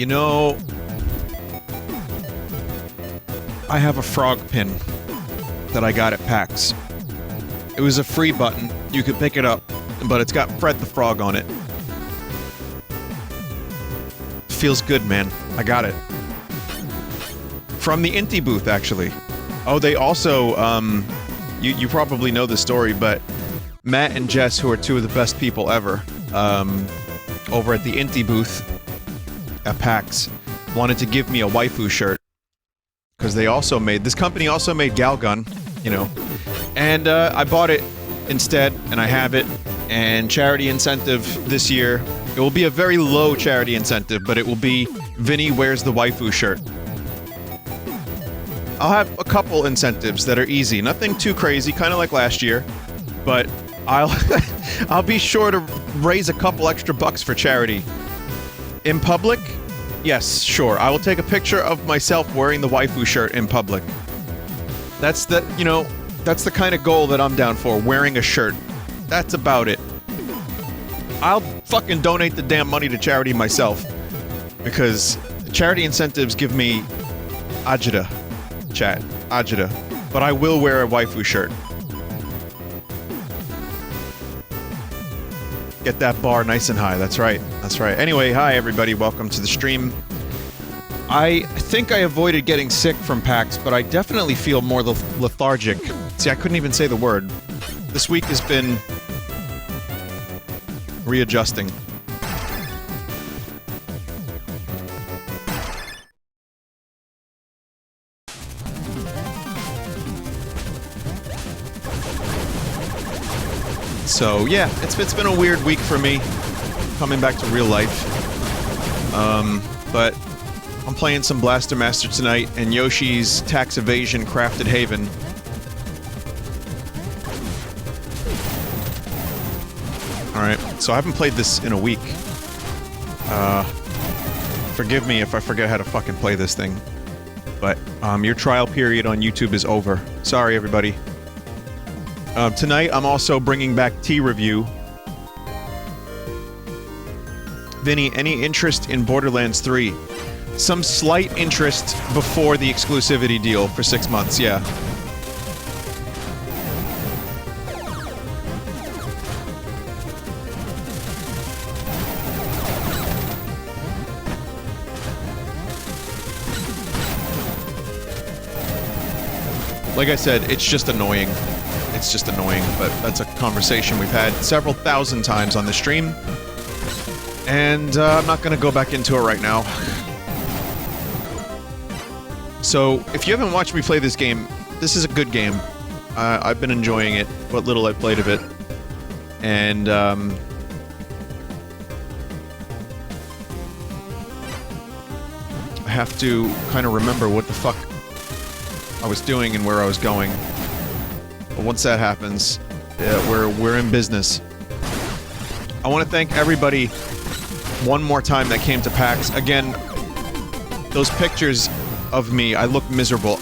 You know, I have a frog pin that I got at PAX. It was a free button. You could pick it up, but it's got Fred the Frog on it. Feels good, man. I got it. From the Inti booth, actually. Oh, they also, you probably know the story, but Matt and Jess, who are two of the best people ever, over at the Inti booth at PAX, wanted to give me a waifu shirt. Because they also made, this company also made Galgun, you know. And, I bought it instead, and I have it. And charity incentive this year, it will be a very low charity incentive, but it will be Vinny wears the waifu shirt. I'll have a couple incentives that are easy, nothing too crazy, kind of like last year, but I'll be sure to raise a couple extra bucks for charity. In public? Yes, sure. I will take a picture of myself wearing the waifu shirt in public. That's the, you know, that's the kind of goal that I'm down for, wearing a shirt. That's about it. I'll fucking donate the damn money to charity myself. Because charity incentives give me ajita. Chat. Ajita. But I will wear a waifu shirt. Get that bar nice and high, that's right. That's right. Anyway, hi everybody, welcome to the stream. I think I avoided getting sick from PAX, but I definitely feel more lethargic. See, I couldn't even say the word. This week has been readjusting. So yeah, it's been a weird week for me, coming back to real life. But I'm playing some Blaster Master tonight, and Yoshi's Tax Evasion Crafted Haven. Alright, so I haven't played this in a week. Forgive me if I forget how to fucking play this thing. But, your trial period on YouTube is over. Sorry, everybody. Tonight, I'm also bringing back T-Review. Vinny, any interest in Borderlands 3? Some slight interest before the exclusivity deal for 6 months, yeah. Like I said, it's just annoying. It's just annoying, but that's a conversation we've had several thousand times on the stream. And, I'm not gonna go back into it right now. So, if you haven't watched me play this game, this is a good game. I've been enjoying it, what little I've played of it. And, I have to kind of remember what the fuck I was doing and where I was going. But once that happens, yeah, we're in business. I want to thank everybody one more time that came to PAX. Again, those pictures of me, I look miserable.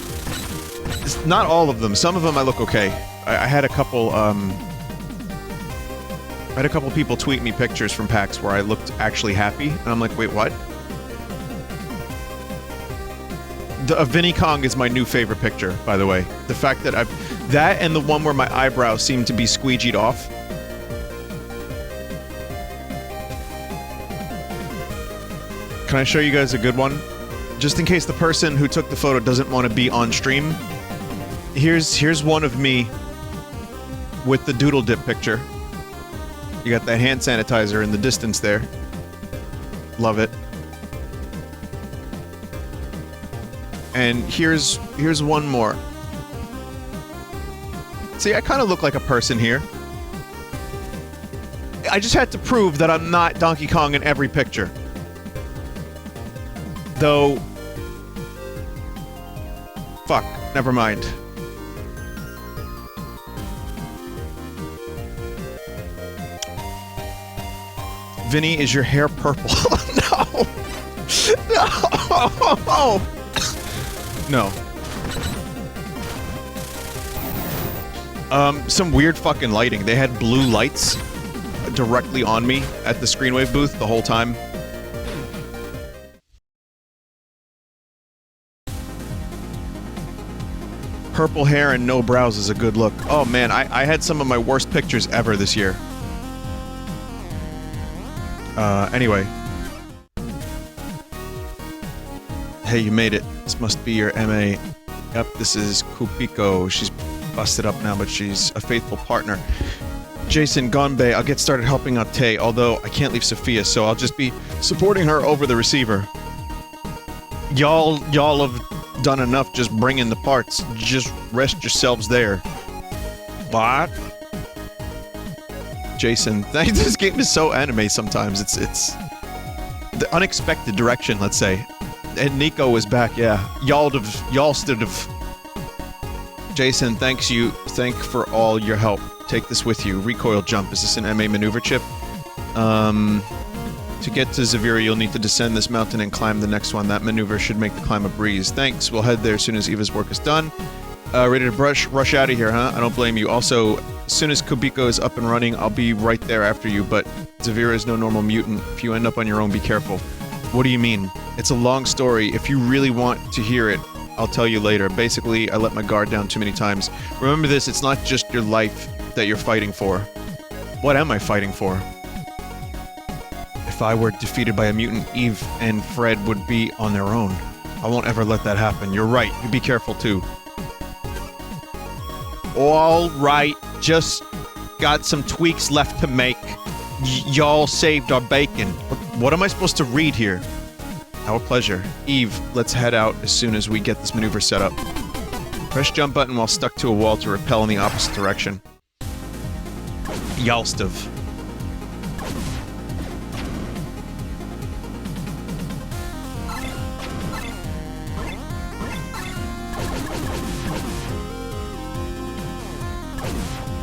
It's not all of them. Some of them I look okay. I had a couple, people tweet me pictures from PAX where I looked actually happy, and I'm like, wait, what? The Vinny Kong is my new favorite picture, by the way. The fact that that and the one where my eyebrows seem to be squeegeed off. Can I show you guys a good one? Just in case the person who took the photo doesn't want to be on stream. Here's one of me with the doodle dip picture. You got that hand sanitizer in the distance there. Love it. And here's one more. See, I kind of look like a person here. I just had to prove that I'm not Donkey Kong in every picture. Though... Fuck, never mind. Vinny, is your hair purple? No! No! No. Some weird fucking lighting. They had blue lights directly on me at the Screenwave booth the whole time. Purple hair and no brows is a good look. Oh man, I had some of my worst pictures ever this year. Anyway. Hey, you made it. This must be your MA. Yep, this is Kupiko. She's busted up now, but she's a faithful partner. Jason Gonbe, I'll get started helping out Tay, although I can't leave Sophia, so I'll just be supporting her over the receiver. Y'all have done enough just bringing the parts. Just rest yourselves there. What? Jason, this game is so anime sometimes. It's the unexpected direction, let's say. And Nico is back, yeah. Y'all stood have. Jason, thank for all your help. Take this with you. Recoil jump. Is this an MA maneuver chip? To get to Zavira, you'll need to descend this mountain and climb the next one. That maneuver should make the climb a breeze. Thanks. We'll head there as soon as Eva's work is done. Ready to rush out of here, huh? I don't blame you. Also, as soon as Kubiko is up and running, I'll be right there after you, but Zavira is no normal mutant. If you end up on your own, be careful. What do you mean? It's a long story. If you really want to hear it, I'll tell you later. Basically, I let my guard down too many times. Remember this, it's not just your life that you're fighting for. What am I fighting for? If I were defeated by a mutant, Eve and Fred would be on their own. I won't ever let that happen. You're right. You be careful, too. All right. Just got some tweaks left to make. Y'all saved our bacon. What am I supposed to read here? Our pleasure. Eve, let's head out as soon as we get this maneuver set up. Press jump button while stuck to a wall to repel in the opposite direction. Yalstov.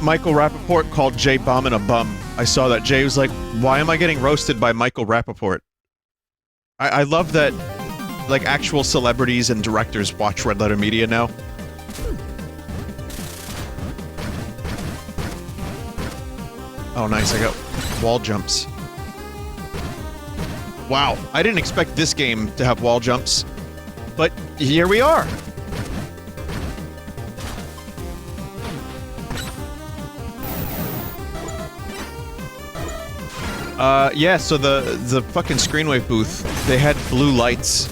Michael Rappaport called Jay Bauman a bum. I saw that. Jay was like, why am I getting roasted by Michael Rappaport? I love that, like, actual celebrities and directors watch Red Letter Media now. Oh, nice. I got wall jumps. Wow. I didn't expect this game to have wall jumps. But here we are. Yeah, so the fucking Screenwave booth, they had blue lights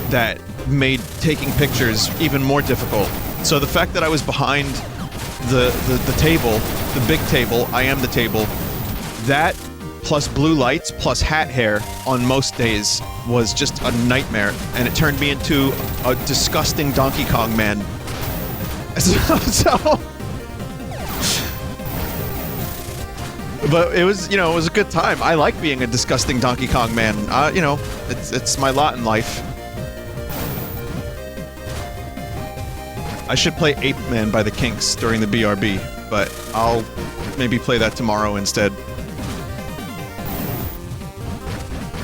that made taking pictures even more difficult. So the fact that I was behind the table, the big table, I am the table, that plus blue lights plus hat hair on most days was just a nightmare, and it turned me into a disgusting Donkey Kong man. So but it was, you know, it was a good time. I like being a disgusting Donkey Kong man. You know, it's my lot in life. I should play Ape Man by the Kinks during the BRB, but I'll maybe play that tomorrow instead.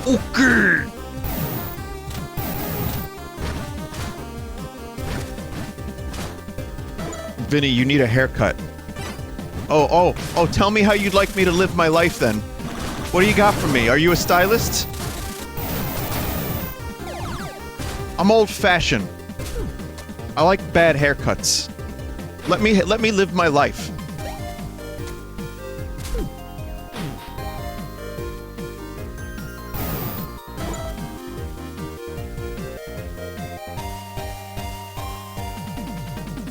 Okay! Vinny, you need a haircut. Oh, tell me how you'd like me to live my life then. What do you got for me? Are you a stylist? I'm old-fashioned. I like bad haircuts. Let me live my life.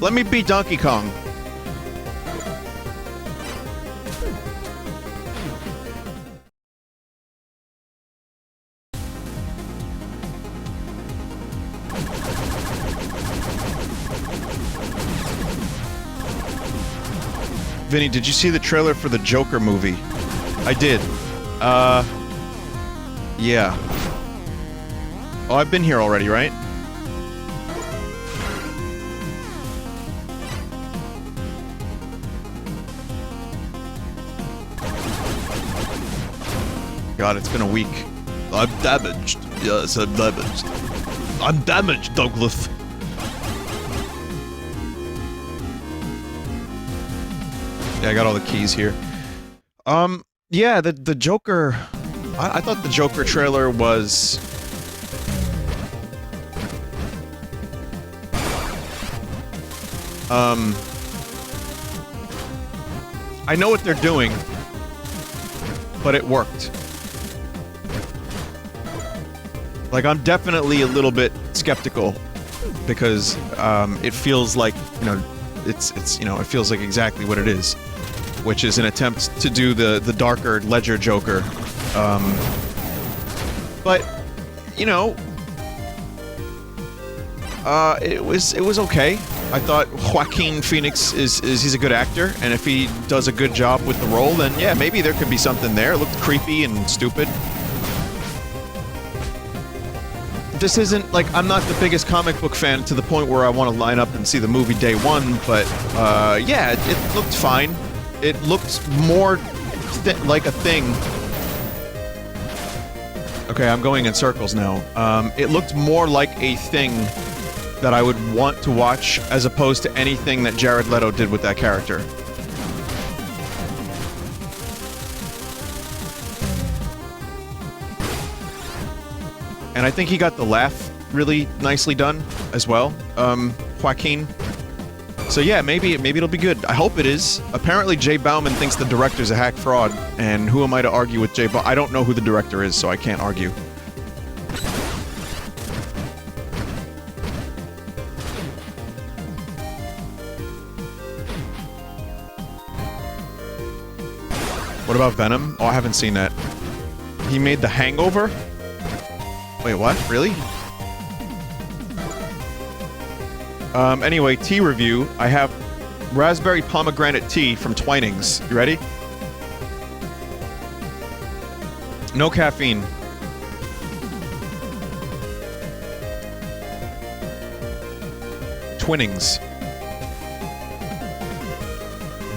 Let me be Donkey Kong. Vinny, did you see the trailer for the Joker movie? I did. Yeah. Oh, I've been here already, right? God, it's been a week. I'm damaged. Yes, I'm damaged. I'm damaged, Douglas. Yeah, I got all the keys here. Yeah, the Joker... I thought the Joker trailer was... I know what they're doing, but it worked. Like, I'm definitely a little bit skeptical because it feels like, you know, it's you know, it feels like exactly what it is, which is an attempt to do the darker Ledger Joker. But you know, it was okay. I thought Joaquin Phoenix he's a good actor, and if he does a good job with the role, then yeah, maybe there could be something there. It looked creepy and stupid. This isn't, like, I'm not the biggest comic book fan to the point where I want to line up and see the movie day one, but, yeah, it looked fine. It looked more like a thing. Okay, I'm going in circles now. It looked more like a thing that I would want to watch as opposed to anything that Jared Leto did with that character. And I think he got the laugh really nicely done as well, Joaquin. So yeah, maybe it'll be good. I hope it is. Apparently Jay Bauman thinks the director's a hack fraud, and who am I to argue with Jay Bauman? I don't know who the director is, so I can't argue. What about Venom? Oh, I haven't seen that. He made The Hangover? Wait, what? Really? Anyway, tea review. I have raspberry pomegranate tea from Twinings. You ready? No caffeine. Twinings.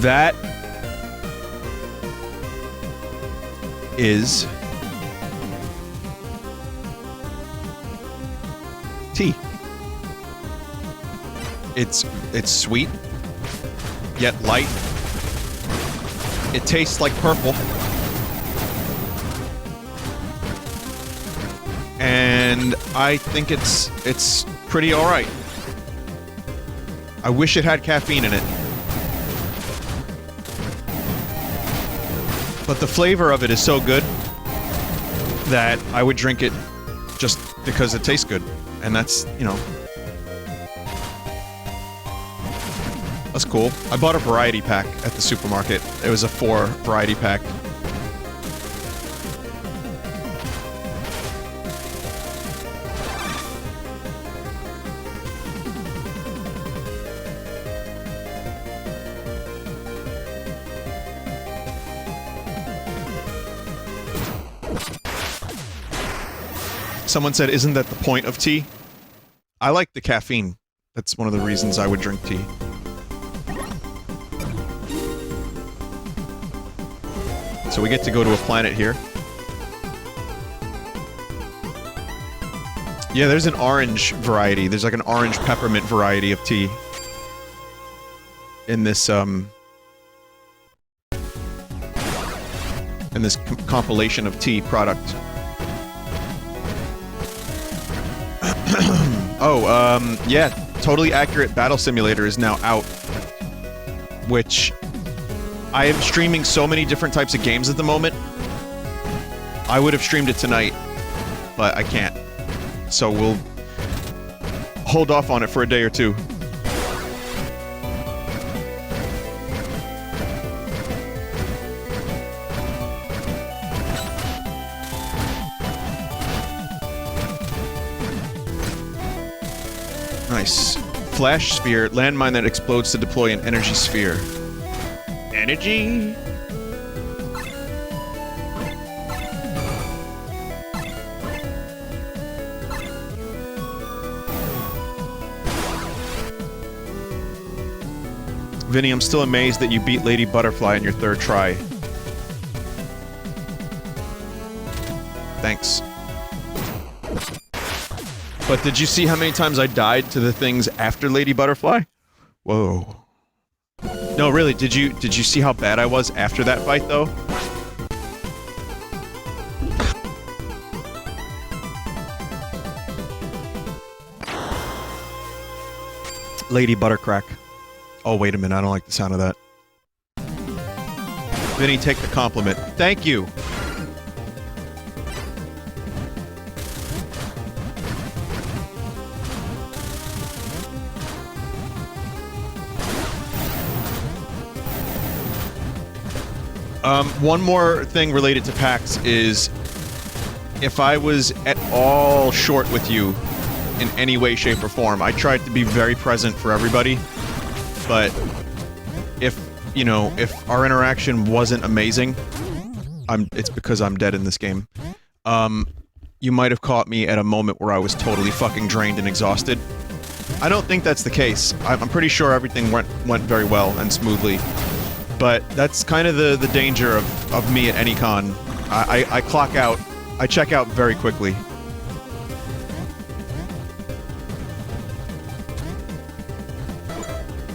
That is tea. It's sweet, yet light. It tastes like purple. And I think it's pretty alright. I wish it had caffeine in it. But the flavor of it is so good that I would drink it just because it tastes good. And that's, you know... That's cool. I bought a variety pack at the supermarket. It was a 4 variety pack. Someone said, isn't that the point of tea? I like the caffeine. That's one of the reasons I would drink tea. So we get to go to a planet here. Yeah, there's an orange variety. There's like an orange peppermint variety of tea. In this, compilation of tea product. Oh, yeah, Totally Accurate Battle Simulator is now out. Which... I am streaming so many different types of games at the moment. I would have streamed it tonight, but I can't. So we'll hold off on it for a day or two. Nice. Flash sphere, landmine that explodes to deploy an energy sphere. Energy. Vinny, I'm still amazed that you beat Lady Butterfly in your 3rd try. Thanks. But did you see how many times I died to the things after Lady Butterfly? Whoa. No, really, did you see how bad I was after that fight, though? Lady Buttercrack. Oh, wait a minute, I don't like the sound of that. Vinny, take the compliment. Thank you! One more thing related to PAX is, if I was at all short with you in any way, shape, or form, I tried to be very present for everybody, but if, you know, if our interaction wasn't amazing, it's because I'm dead in this game. You might have caught me at a moment where I was totally fucking drained and exhausted. I don't think that's the case. I'm pretty sure everything went very well and smoothly. But that's kind of the danger of me at any con. I clock out. I check out very quickly.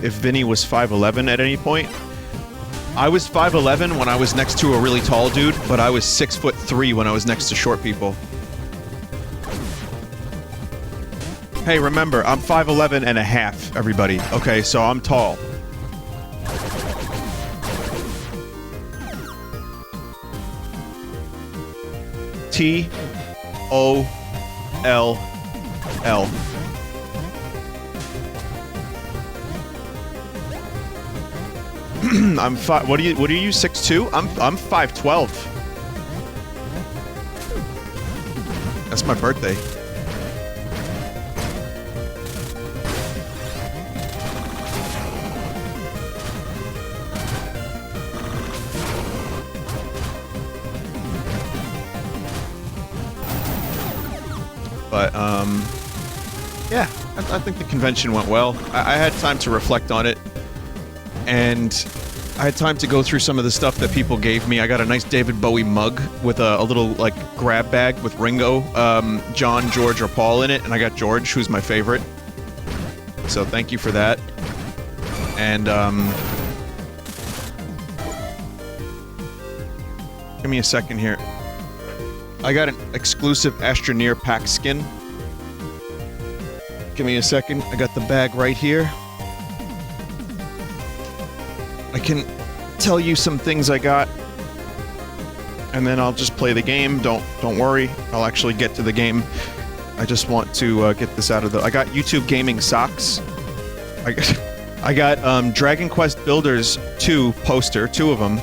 If Vinny was 5'11" at any point, I was 5'11" when I was next to a really tall dude, but I was 6'3" when I was next to short people. Hey, remember, I'm 5'11" and a half, everybody. Okay, so I'm tall. T-O-L-L. I'm five. What are you? 6'2"? I'm 5'12". That's my birthday. But, yeah, I think the convention went well. I had time to reflect on it, and I had time to go through some of the stuff that people gave me. I got a nice David Bowie mug with a little, like, grab bag with Ringo, John, George, or Paul in it, and I got George, who's my favorite. So thank you for that. And, give me a second here. I got an exclusive Astra Near PAX skin. Give me a second. I got the bag right here. I can tell you some things I got, and then I'll just play the game. Don't worry. I'll actually get to the game. I just want to get this out of the... I got YouTube Gaming socks. I got Dragon Quest Builders 2 poster, 2 of them.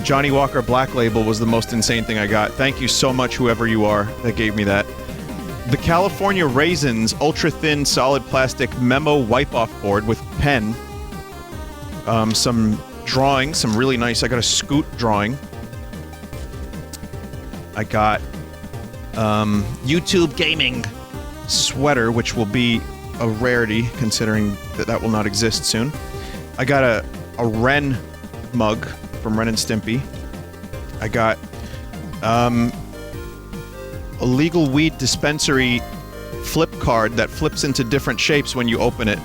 Johnny Walker Black Label was the most insane thing I got. Thank you so much, whoever you are, that gave me that. The California Raisins Ultra Thin Solid Plastic Memo Wipe-Off Board with pen. Some drawing, some really nice... I got a Scoot drawing. I got, YouTube Gaming sweater, which will be a rarity, considering that will not exist soon. I got a Ren mug from Ren and Stimpy. I got, a legal weed dispensary flip card that flips into different shapes when you open it.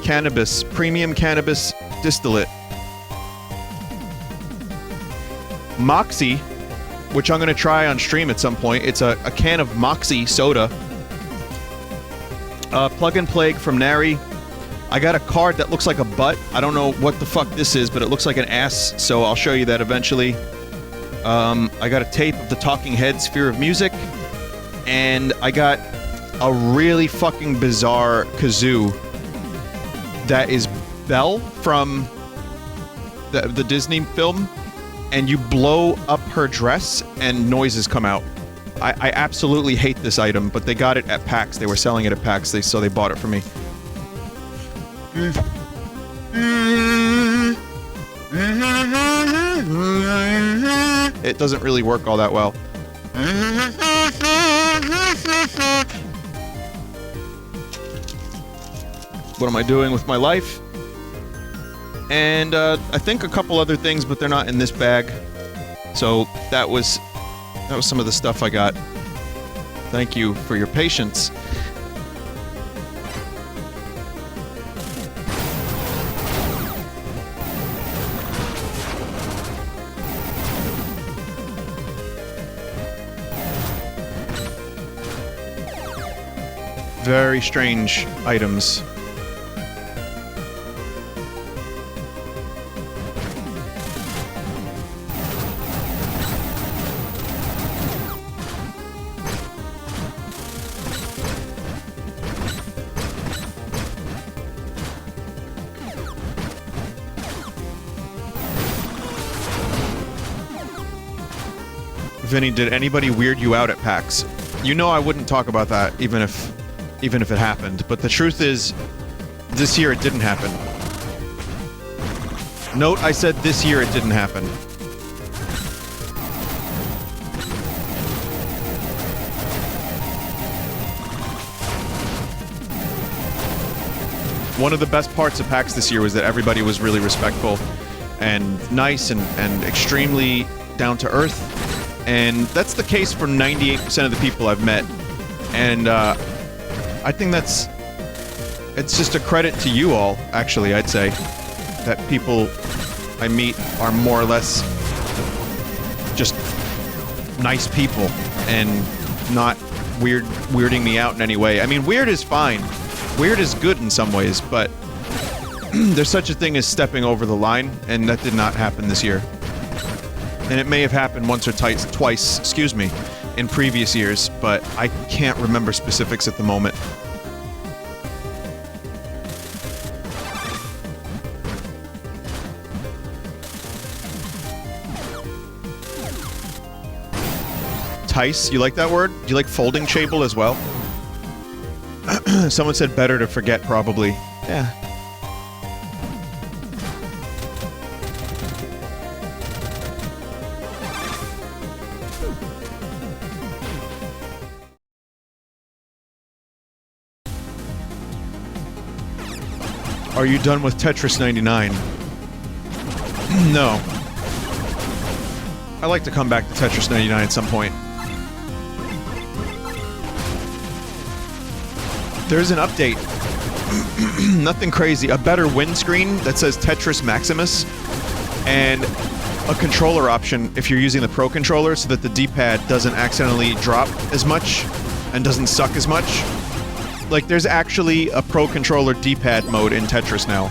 Cannabis, premium cannabis distillate. Moxie, which I'm gonna try on stream at some point. It's a can of Moxie soda. Plug and Plague from Nary. I got a card that looks like a butt. I don't know what the fuck this is, but it looks like an ass, so I'll show you that eventually. I got a tape of the Talking Heads Fear of Music, and I got a really fucking bizarre kazoo that is Belle from the Disney film, and you blow up her dress and noises come out. I absolutely hate this item, but they got it at PAX. They were selling it at PAX, so they bought it for me. It doesn't really work all that well. What am I doing with my life? And I think a couple other things, but they're not in this bag. So that was some of the stuff I got. Thank you for your patience. Very strange items. Vinny, did anybody weird you out at PAX? You know I wouldn't talk about that even if it happened, but the truth is, this year it didn't happen. Note I said this year it didn't happen. One of the best parts of PAX this year was that everybody was really respectful and nice and extremely down to earth. And that's the case for 98% of the people I've met. And I think it's just a credit to you all, actually, I'd say, that people I meet are more or less just nice people and not weirding me out in any way. I mean, weird is fine. Weird is good in some ways, but there's such a thing as stepping over the line, and that did not happen this year. And it may have happened once or twice, excuse me, in previous years, but I can't remember specifics at the moment. Tice, you like that word? Do you like folding table as well? Someone said better to forget, probably. Yeah. Are you done with Tetris 99? No. I'd like to come back to Tetris 99 at some point. There's an update. Nothing crazy. A better windscreen that says Tetris Maximus, and a controller option if you're using the Pro Controller so that the D-pad doesn't accidentally drop as much and doesn't suck as much. Like, there's actually a Pro Controller D-pad mode in Tetris now.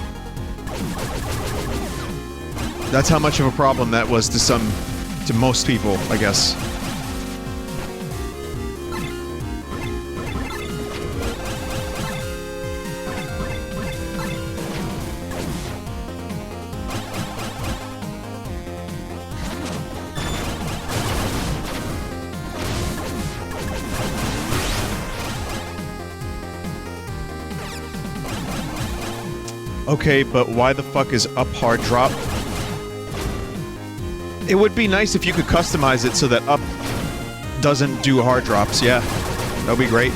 That's how much of a problem that was to most people, I guess. Okay, but why the fuck is up hard drop? It would be nice if you could customize it so that up doesn't do hard drops, yeah. That would be great.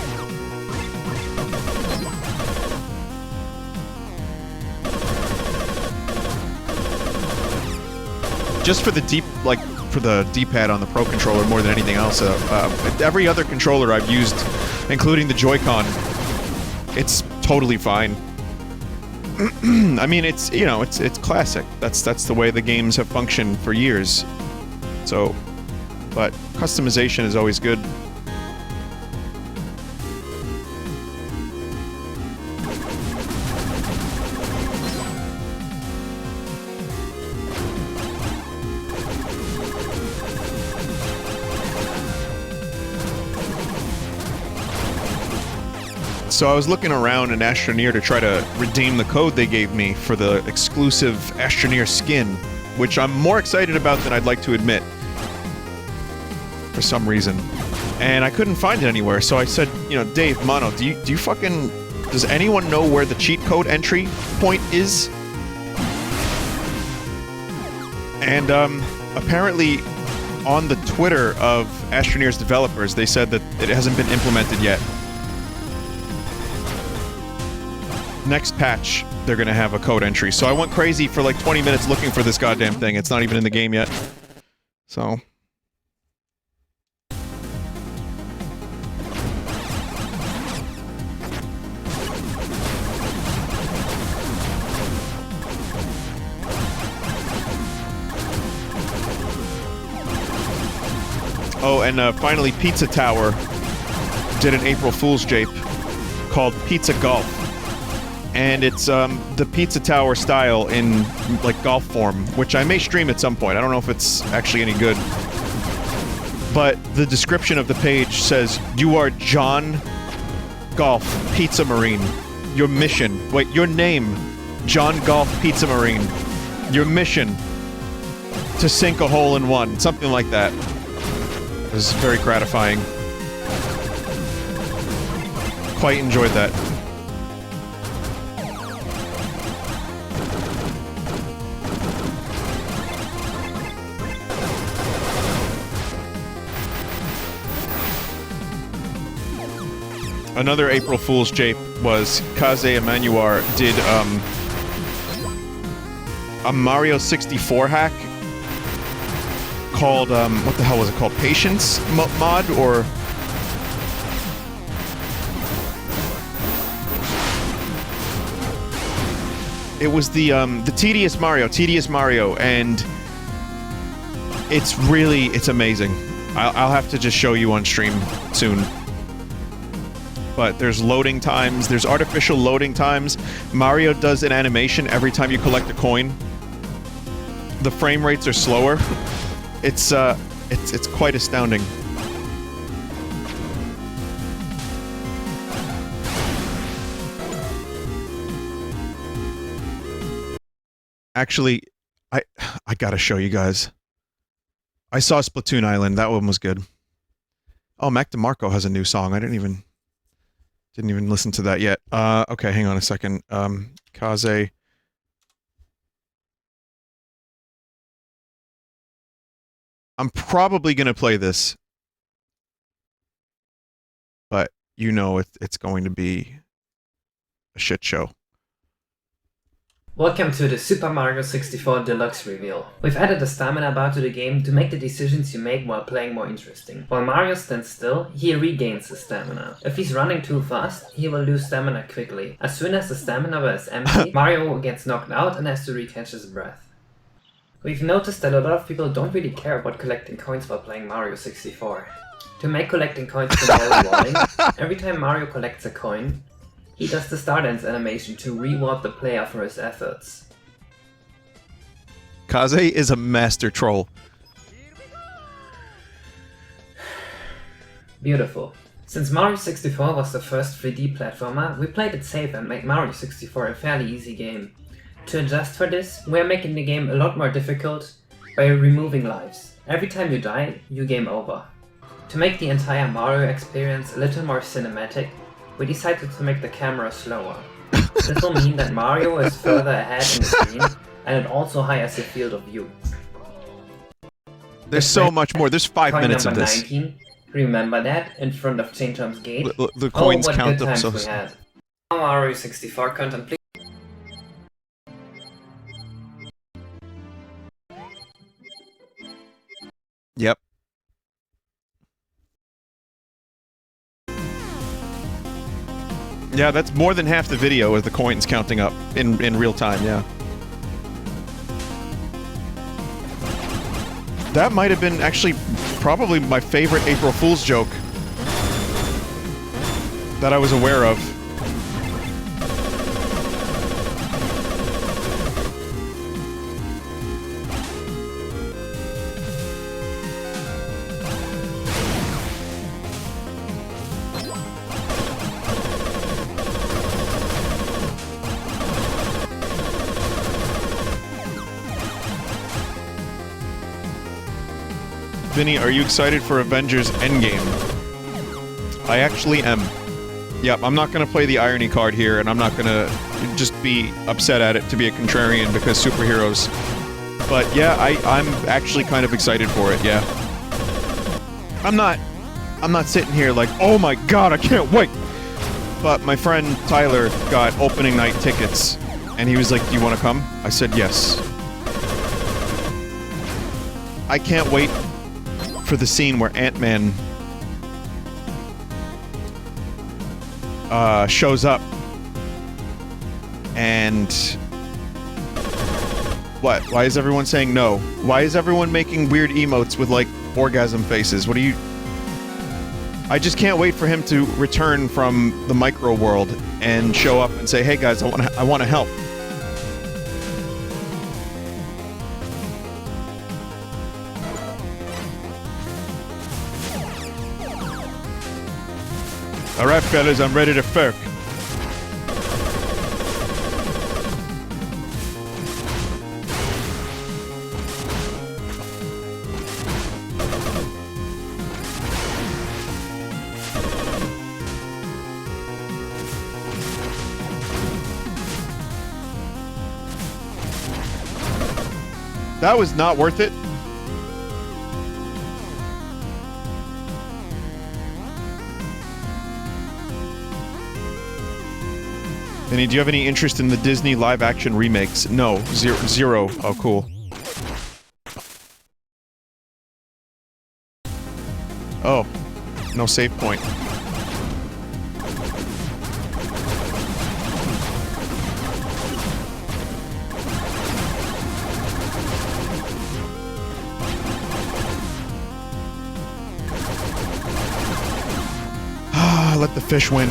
Just for the D-pad on the Pro Controller more than anything else. Every other controller I've used, including the Joy-Con, it's totally fine. I mean, it's, you know, it's classic. That's the way the games have functioned for years. So, but customization is always good. So I was looking around in Astra Near to try to redeem the code they gave me for the exclusive Astra Near skin, which I'm more excited about than I'd like to admit, for some reason. And I couldn't find it anywhere, so I said, you know, Dave, Mono, does anyone know where the cheat code entry point is? And apparently on the Twitter of Astra Near's developers, they said that it hasn't been implemented yet. Next patch, they're gonna have a code entry. So I went crazy for like 20 minutes looking for this goddamn thing. It's not even in the game yet. So... Oh, and finally Pizza Tower did an April Fool's jape called Pizza Golf. And it's the Pizza Tower style in like golf form, which I may stream at some point. I don't know if it's actually any good. But the description of the page says, "You are John Golf Pizza Marine. Your mission, wait, your name, John Golf Pizza Marine. Your mission, to sink a hole in one." Something like that. It was very gratifying. Quite enjoyed that. Another April Fool's jape was Kaze Emanuar did a Mario 64 hack called what the hell was it called? Patience mod or it was the Tedious Mario, and it's amazing. I'll have to just show you on stream soon. But there's loading times, there's artificial loading times. Mario does an animation every time you collect a coin. The frame rates are slower. It's quite astounding. Actually, I gotta show you guys. I saw Splatoon Island, that one was good. Oh, Mac DeMarco has a new song, I didn't even listen to that yet. Okay, hang on a second. Kaze. I'm probably gonna play this. But you know it's going to be a shit show. Welcome to the Super Mario 64 Deluxe reveal. We've added a stamina bar to the game to make the decisions you make while playing more interesting. While Mario stands still, he regains his stamina. If he's running too fast, he will lose stamina quickly. As soon as the stamina bar is empty, Mario gets knocked out and has to recatch his breath. We've noticed that a lot of people don't really care about collecting coins while playing Mario 64. To make collecting coins more rewarding, every time Mario collects a coin, he does the Star Dance animation to reward the player for his efforts. Kaze is a master troll. Beautiful. Since Mario 64 was the first 3D platformer, we played it safe and made Mario 64 a fairly easy game. To adjust for this, we are making the game a lot more difficult by removing lives. Every time you die, you game over. To make the entire Mario experience a little more cinematic, we decided to make the camera slower. This will mean that Mario is further ahead in the screen, and it also hires a field of view. There's so much more. There's 5 minutes of this. 19, remember that, in front of Chainchom's gate? The coins what count good times themselves. we had. Mario 64 content, please. Yep. Yeah, that's more than half the video with the coins counting up in real time, yeah. That might have been actually probably my favorite April Fool's joke that I was aware of. Vinny, are you excited for Avengers Endgame? I actually am. Yep, I'm not gonna play the irony card here, and I'm not gonna just be upset at it to be a contrarian because superheroes. But yeah, I'm actually kind of excited for it, yeah. I'm not sitting here like, oh my god, I can't wait! But my friend Tyler got opening night tickets, and he was like, do you wanna come? I said yes. I can't wait for the scene where Ant-Man shows up and what? Why is everyone saying no? Why is everyone making weird emotes with like orgasm faces? What are you? I just can't wait for him to return from the micro world and show up and say, "Hey guys, I want to help." Alright fellas, I'm ready to ferk. That was not worth it. Vinny, do you have any interest in the Disney live-action remakes? No. Zero. Oh, cool. Oh. No save point. Ah, let the fish win.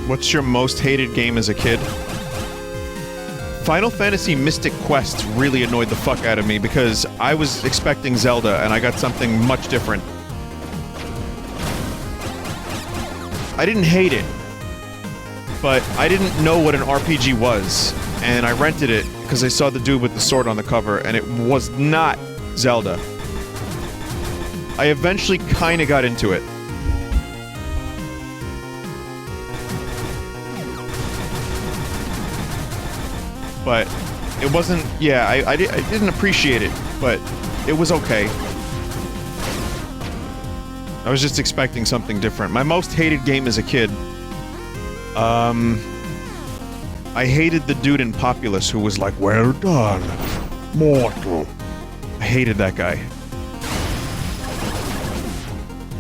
What's your most hated game as a kid? Final Fantasy Mystic Quest really annoyed the fuck out of me because I was expecting Zelda and I got something much different. I didn't hate it, but I didn't know what an RPG was, and I rented it because I saw the dude with the sword on the cover, and it was not Zelda. I eventually kinda got into it. But it wasn't... yeah, I didn't appreciate it, but it was okay. I was just expecting something different. My most hated game as a kid... I hated the dude in Populous who was like, "Well done, mortal." I hated that guy.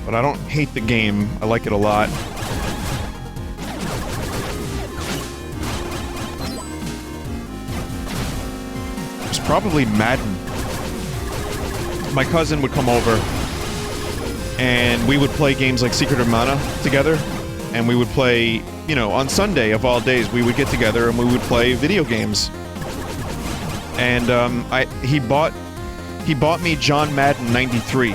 But I don't hate the game. I like it a lot. Probably Madden. My cousin would come over, and we would play games like Secret of Mana together, and we would play, you know, on Sunday of all days, we would get together and we would play video games. And, he bought me John Madden 93.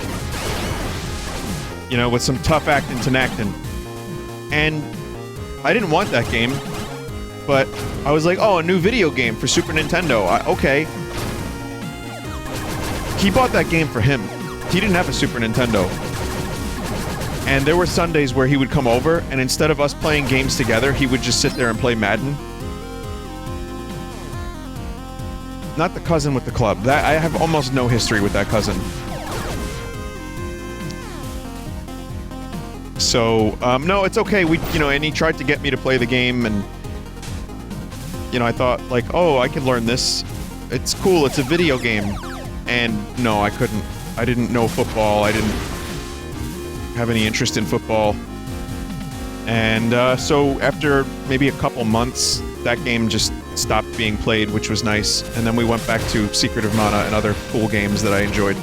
You know, with some tough acting to Nacton. And I didn't want that game, but I was like, oh, a new video game for Super Nintendo. Okay. He bought that game for him. He didn't have a Super Nintendo. And there were Sundays where he would come over, and instead of us playing games together, he would just sit there and play Madden. Not the cousin with the club. That I have almost no history with that cousin. So, no, it's okay. You know, and he tried to get me to play the game, and... you know, I thought, like, oh, I can learn this. It's cool, it's a video game. And no, I couldn't. I didn't know football. I didn't have any interest in football. And so after maybe a couple months, that game just stopped being played, which was nice. And then we went back to Secret of Mana and other cool games that I enjoyed.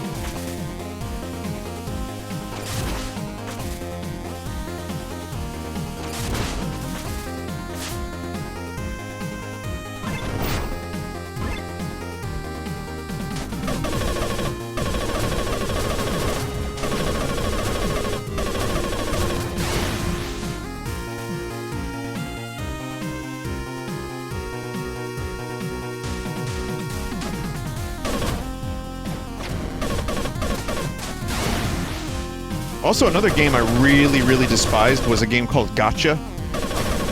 Also, another game I really despised was a game called Gotcha,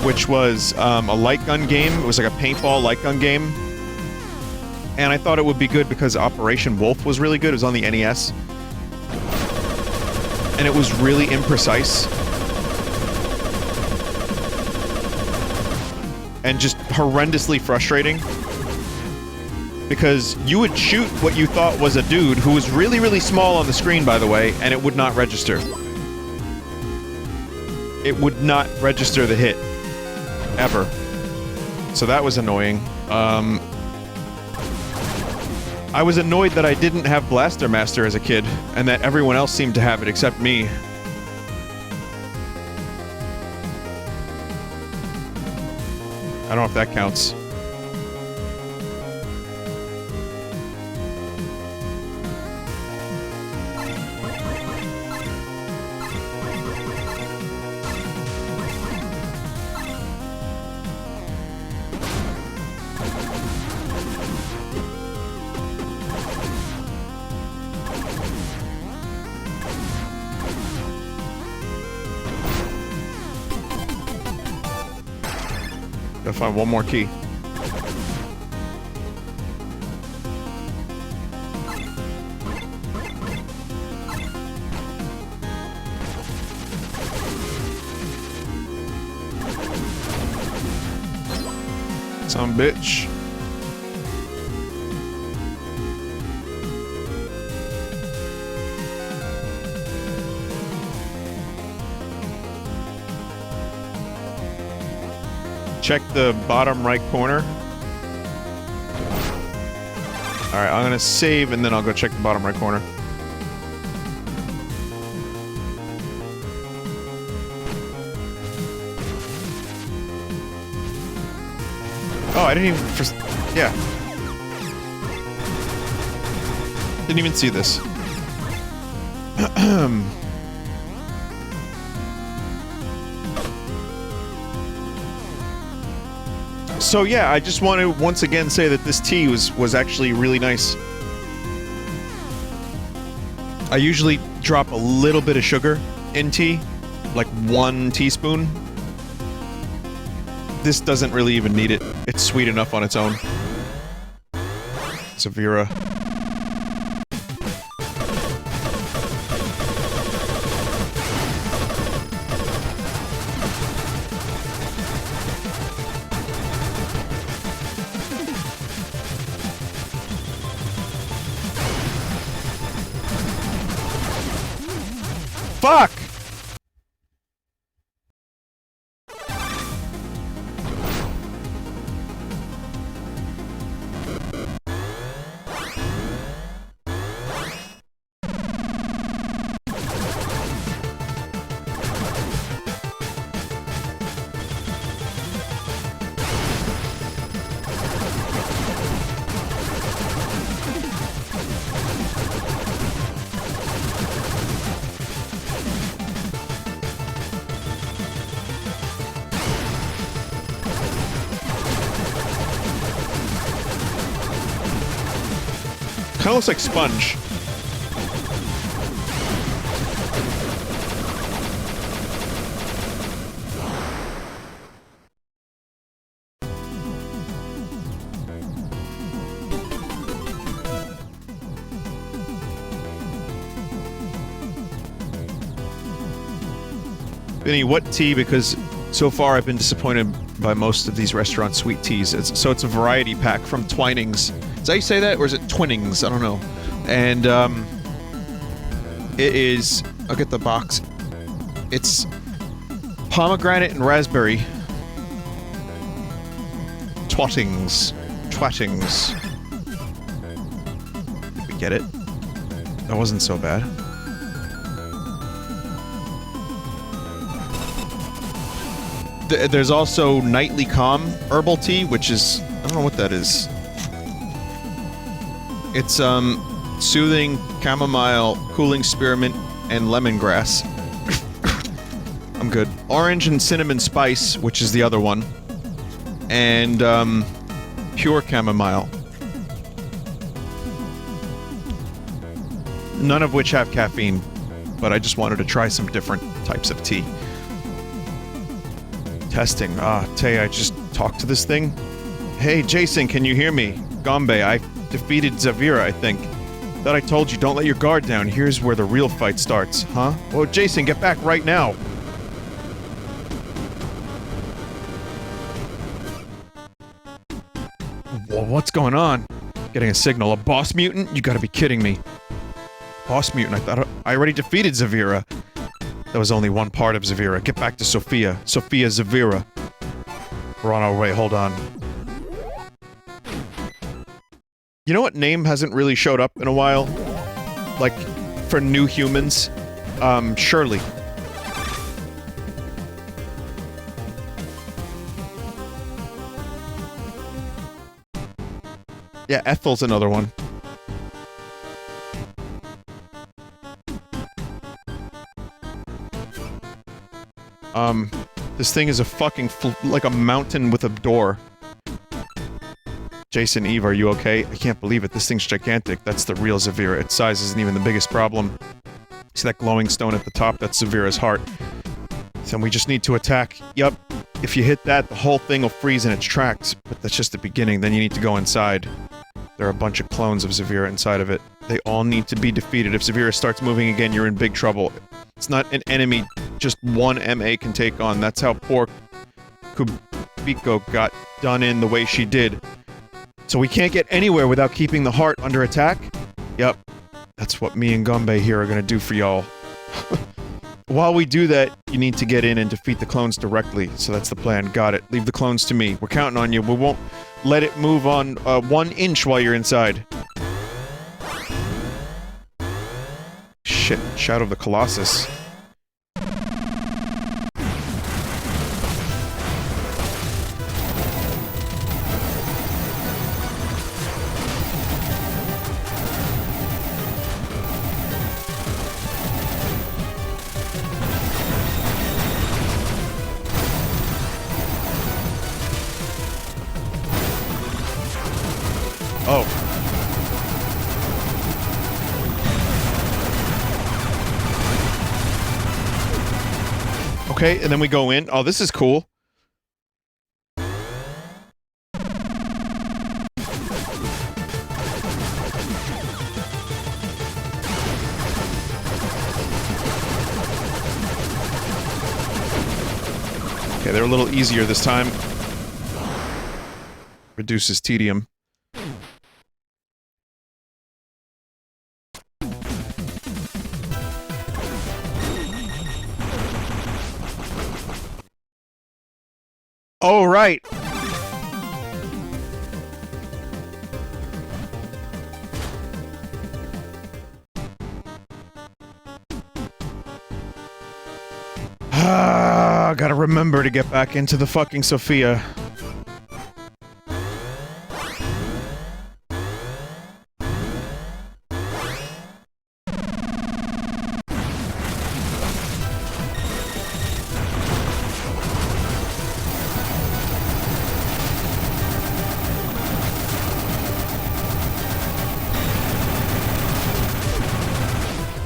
which was a light gun game. It was like a paintball light gun game. And I thought it would be good because Operation Wolf was really good. It was on the NES. And it was really imprecise. And just horrendously frustrating. Because you would shoot what you thought was a dude who was really small on the screen, by the way, and it would not register. It would not register the hit. Ever. So that was annoying. I was annoyed that I didn't have Blaster Master as a kid, and that everyone else seemed to have it except me. I don't know if that counts. Gotta find one more key. Some bitch. Check the bottom right corner. Alright, I'm gonna save and then I'll go check the bottom right corner. Oh, I didn't even... yeah. Didn't even see this. So yeah, I just want to once again say that this tea was actually really nice. I usually drop a little bit of sugar in tea, like 1 teaspoon. This doesn't really even need it. It's sweet enough on its own. Zavira. Fuck! Kinda looks like sponge. Vinny, what tea? Because so far I've been disappointed by most of these restaurant sweet teas. It's a variety pack from Twinings. Is that how you say that? Or is it Twinnings? I don't know. And, it is... I'll get the box. It's pomegranate and raspberry. Twattings. Twattings. Did we get it? That wasn't so bad. There's also Nightly Calm herbal tea, which is... I don't know what that is. It's, soothing chamomile, cooling spearmint, and lemongrass. I'm good. Orange and cinnamon spice, which is the other one. And, pure chamomile. None of which have caffeine, but I just wanted to try some different types of tea. Testing. Tay, I just talked to this thing. Hey, Jason, can you hear me? Gombe, I defeated Zavira, I think. Thought I told you, don't let your guard down. Here's where the real fight starts, huh? Oh, Jason, get back right now! Whoa, what's going on? Getting a signal. A boss mutant? You gotta be kidding me. Boss mutant? I thought I already defeated Zavira. That was only one part of Zavira. Get back to Sophia. Sophia Zavira. We're on our way, hold on. You know what name hasn't really showed up in a while? Like, for new humans? Shirley. Yeah, Ethel's another one. This thing is a fucking like a mountain with a door. Jason, Eve, are you okay? I can't believe it. This thing's gigantic. That's the real Zavira. Its size isn't even the biggest problem. See that glowing stone at the top? That's Zavira's heart. So we just need to attack. Yup. If you hit that, the whole thing will freeze in its tracks. But that's just the beginning. Then you need to go inside. There are a bunch of clones of Zavira inside of it. They all need to be defeated. If Zavira starts moving again, you're in big trouble. It's not an enemy just one MA can take on. That's how poor Kubiko got done in the way she did. So we can't get anywhere without keeping the heart under attack? Yup. That's what me and Gombe here are gonna do for y'all. While we do that, you need to get in and defeat the clones directly. So that's the plan. Got it. Leave the clones to me. We're counting on you. We won't let it move on 1 inch while you're inside. Shit. Shadow of the Colossus. Oh. Okay, and then we go in. Oh, this is cool. Okay, they're a little easier this time. Reduces tedium. Oh, right. Ah, gotta remember to get back into the fucking Sophia.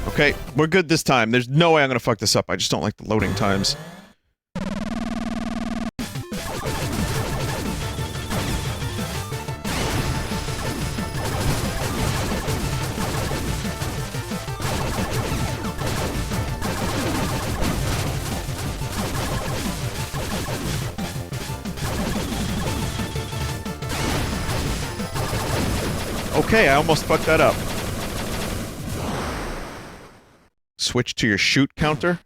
Okay, we're good this time. There's no way I'm gonna fuck this up. I just don't like the loading times. Okay, I almost fucked that up. Switch to your shoot counter.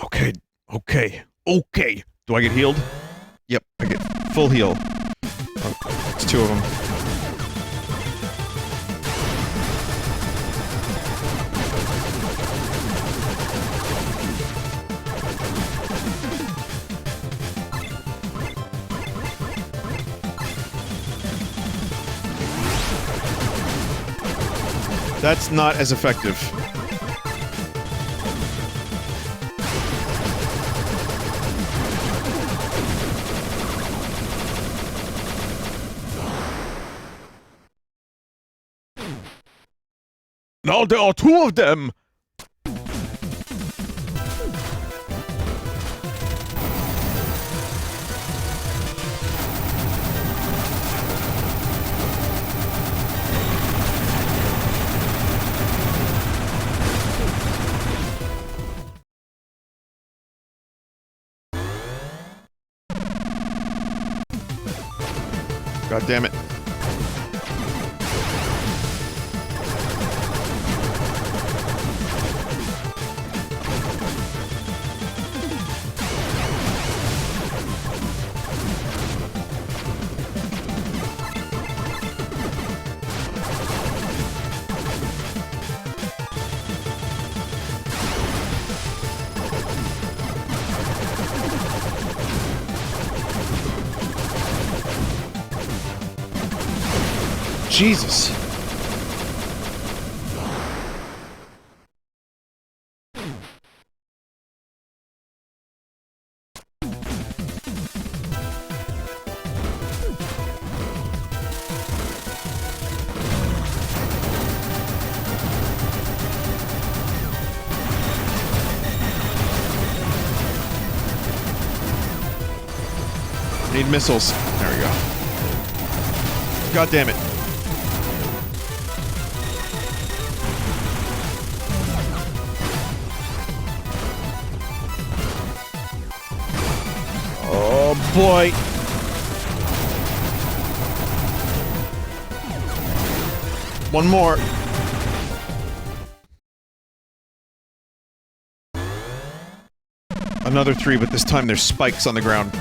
Okay, okay, okay. Do I get healed? Yep, I get full heal. Oh, it's 2 of them. That's not as effective. Now there are 2 of them! God damn it. Jesus. Need missiles. There we go. God damn it. Oh boy. One more. Another 3, but this time there's spikes on the ground.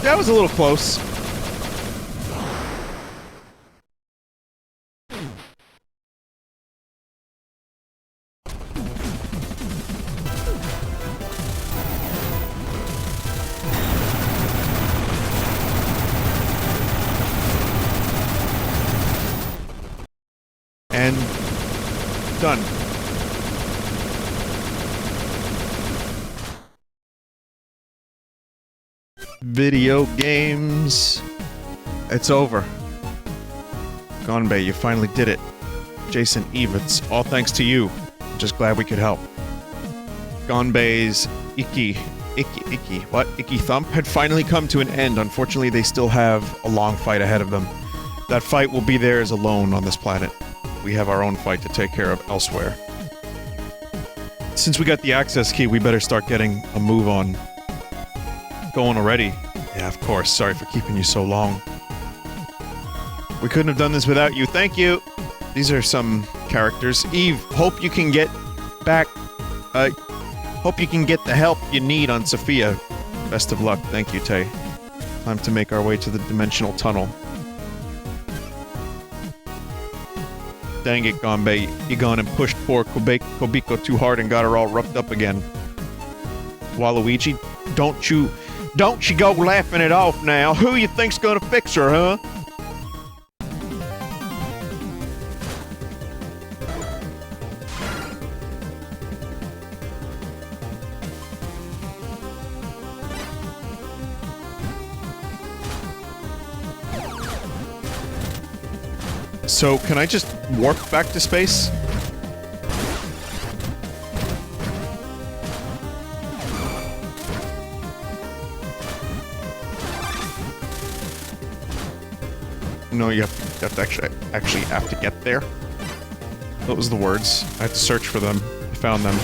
That was a little close. And done. Video games. It's over. Gonbei, you finally did it. Jason Eve, it's all thanks to you. I'm just glad we could help. Gonbei's Icky Thump had finally come to an end. Unfortunately, they still have a long fight ahead of them. That fight will be theirs alone on this planet. We have our own fight to take care of elsewhere. Since we got the access key, we better start getting a move on. Going already? Yeah, of course. Sorry for keeping you so long. We couldn't have done this without you. Thank you! These are some characters. Eve, hope you can get back... hope you can get the help you need on Sophia. Best of luck. Thank you, Tay. Time to make our way to the dimensional tunnel. Dang it, Gonbei. You gone and pushed poor Kobiko too hard and got her all roughed up again. Waluigi, don't you go laughing it off now. Who you think's gonna fix her, huh? So, can I just warp back to space? No, you have to actually have to get there. What was the words? I had to search for them. I found them.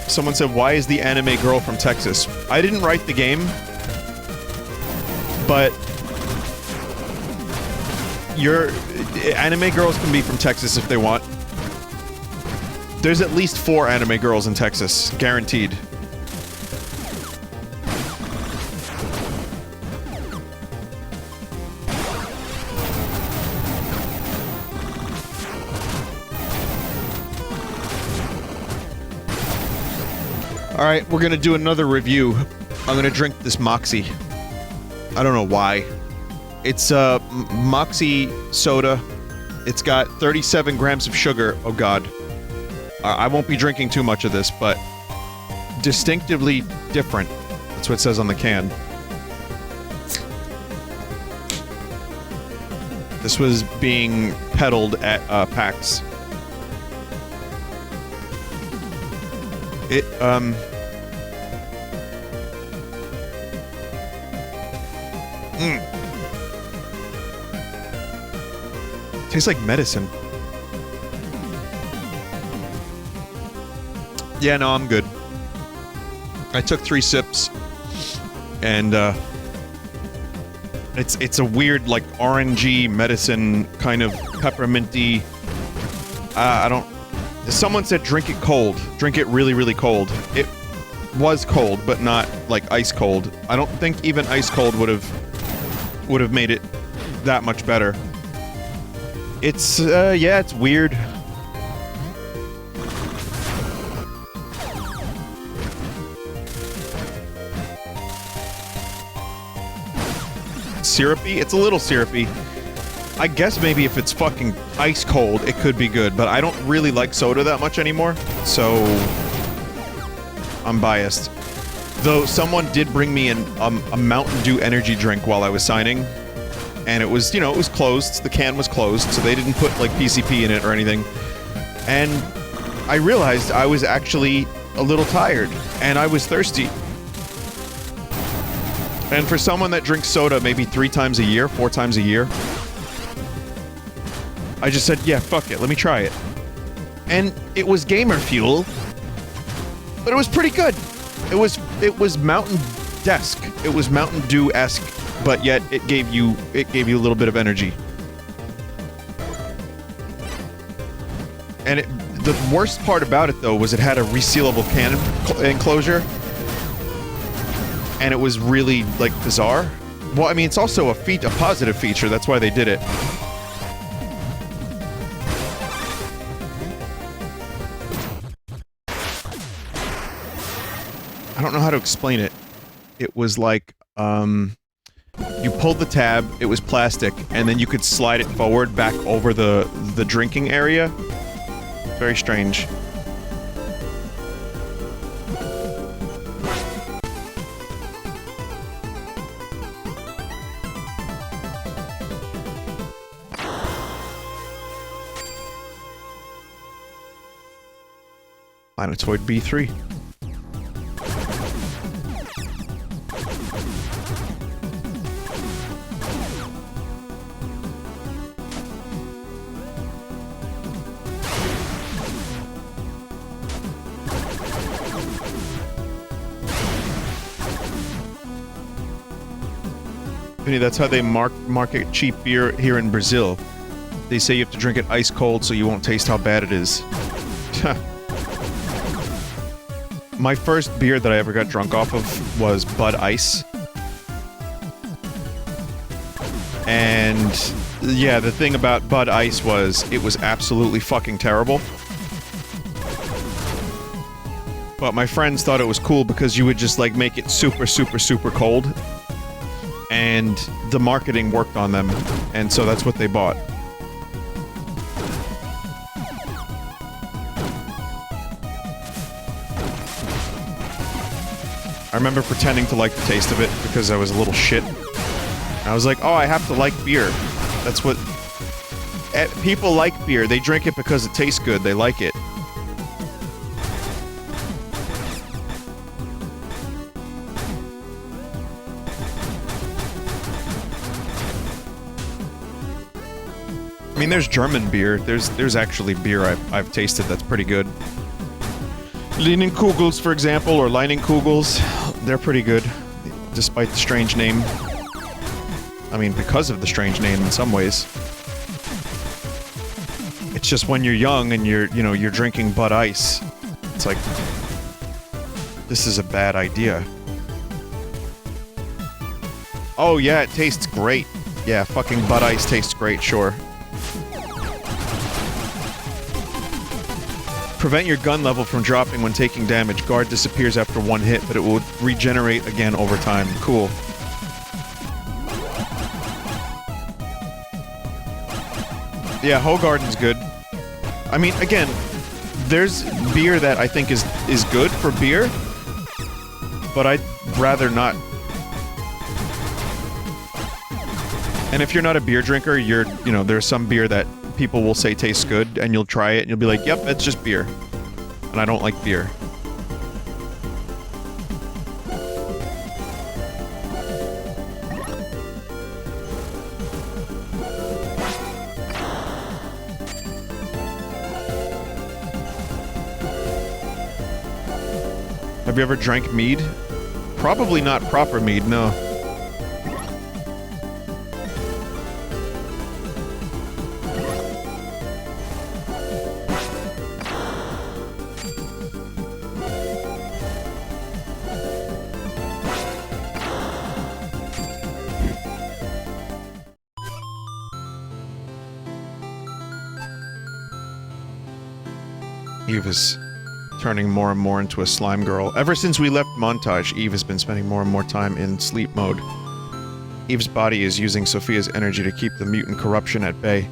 Someone said, why is the anime girl from Texas? I didn't write the game, but anime girls can be from Texas if they want. There's at least 4 anime girls in Texas, guaranteed. Alright, we're gonna do another review. I'm gonna drink this Moxie. I don't know why. It's Moxie soda. It's got 37 grams of sugar. Oh god. I won't be drinking too much of this, but distinctively different. That's what it says on the can. This was being peddled at PAX. It, tastes like medicine. Yeah, no, I'm good. I took 3 sips, and it's a weird, like, orangey medicine, kind of pepperminty. I don't. Someone said drink it cold. Drink it really, really cold. It was cold, but not like ice cold. I don't think even ice cold would have made it that much better. It's yeah, it's weird. Syrupy? It's a little syrupy. I guess maybe if it's fucking ice cold, it could be good, but I don't really like soda that much anymore, so I'm biased. Though someone did bring me a Mountain Dew energy drink while I was signing, and it was, you know, it was closed, the can was closed, so they didn't put, like, PCP in it or anything. And I realized I was actually a little tired, and I was thirsty. And for someone that drinks soda maybe 3 times a year, 4 times a year, I just said, yeah, fuck it, let me try it. And it was gamer fuel, but it was pretty good. It was Mountain Desk. It was Mountain Dew-esque, but yet it gave you a little bit of energy. And the worst part about it, though, was it had a resealable can enclosure. And it was really, like, bizarre. Well, I mean, it's also a positive feature, that's why they did it. I don't know how to explain it. It was like, you pulled the tab, it was plastic, and then you could slide it forward back over the drinking area. Very strange. Planetoid B3. Vinny, that's how they market cheap beer here in Brazil. They say you have to drink it ice cold so you won't taste how bad it is. My first beer that I ever got drunk off of was Bud Ice. And yeah, the thing about Bud Ice was it was absolutely fucking terrible. But my friends thought it was cool because you would just, like, make it super, super, super cold. And the marketing worked on them, and so that's what they bought. I remember pretending to like the taste of it because I was a little shit. I was like, oh, I have to like beer. That's what... people like beer. They drink it because it tastes good. They like it. I mean, there's German beer. There's actually beer I've tasted that's pretty good. Leinenkugels, for example, or Leinenkugels, they're pretty good, despite the strange name. I mean, because of the strange name in some ways. It's just when you're young and you're drinking Bud Ice, it's like, this is a bad idea. Oh yeah, it tastes great. Yeah, fucking Bud Ice tastes great, sure. Prevent your gun level from dropping when taking damage. Guard disappears after 1 hit, but it will regenerate again over time. Cool. Yeah, Hoegaarden's good. I mean, again, there's beer that I think is good for beer, but I'd rather not. And if you're not a beer drinker, you know, there's some beer that people will say tastes good, and you'll try it, and you'll be like, yep, it's just beer. And I don't like beer. Have you ever drank mead? Probably not proper mead, no. Eve is turning more and more into a slime girl. Ever since we left Montage, Eve has been spending more and more time in sleep mode. Eve's body is using Sophia's energy to keep the mutant corruption at bay.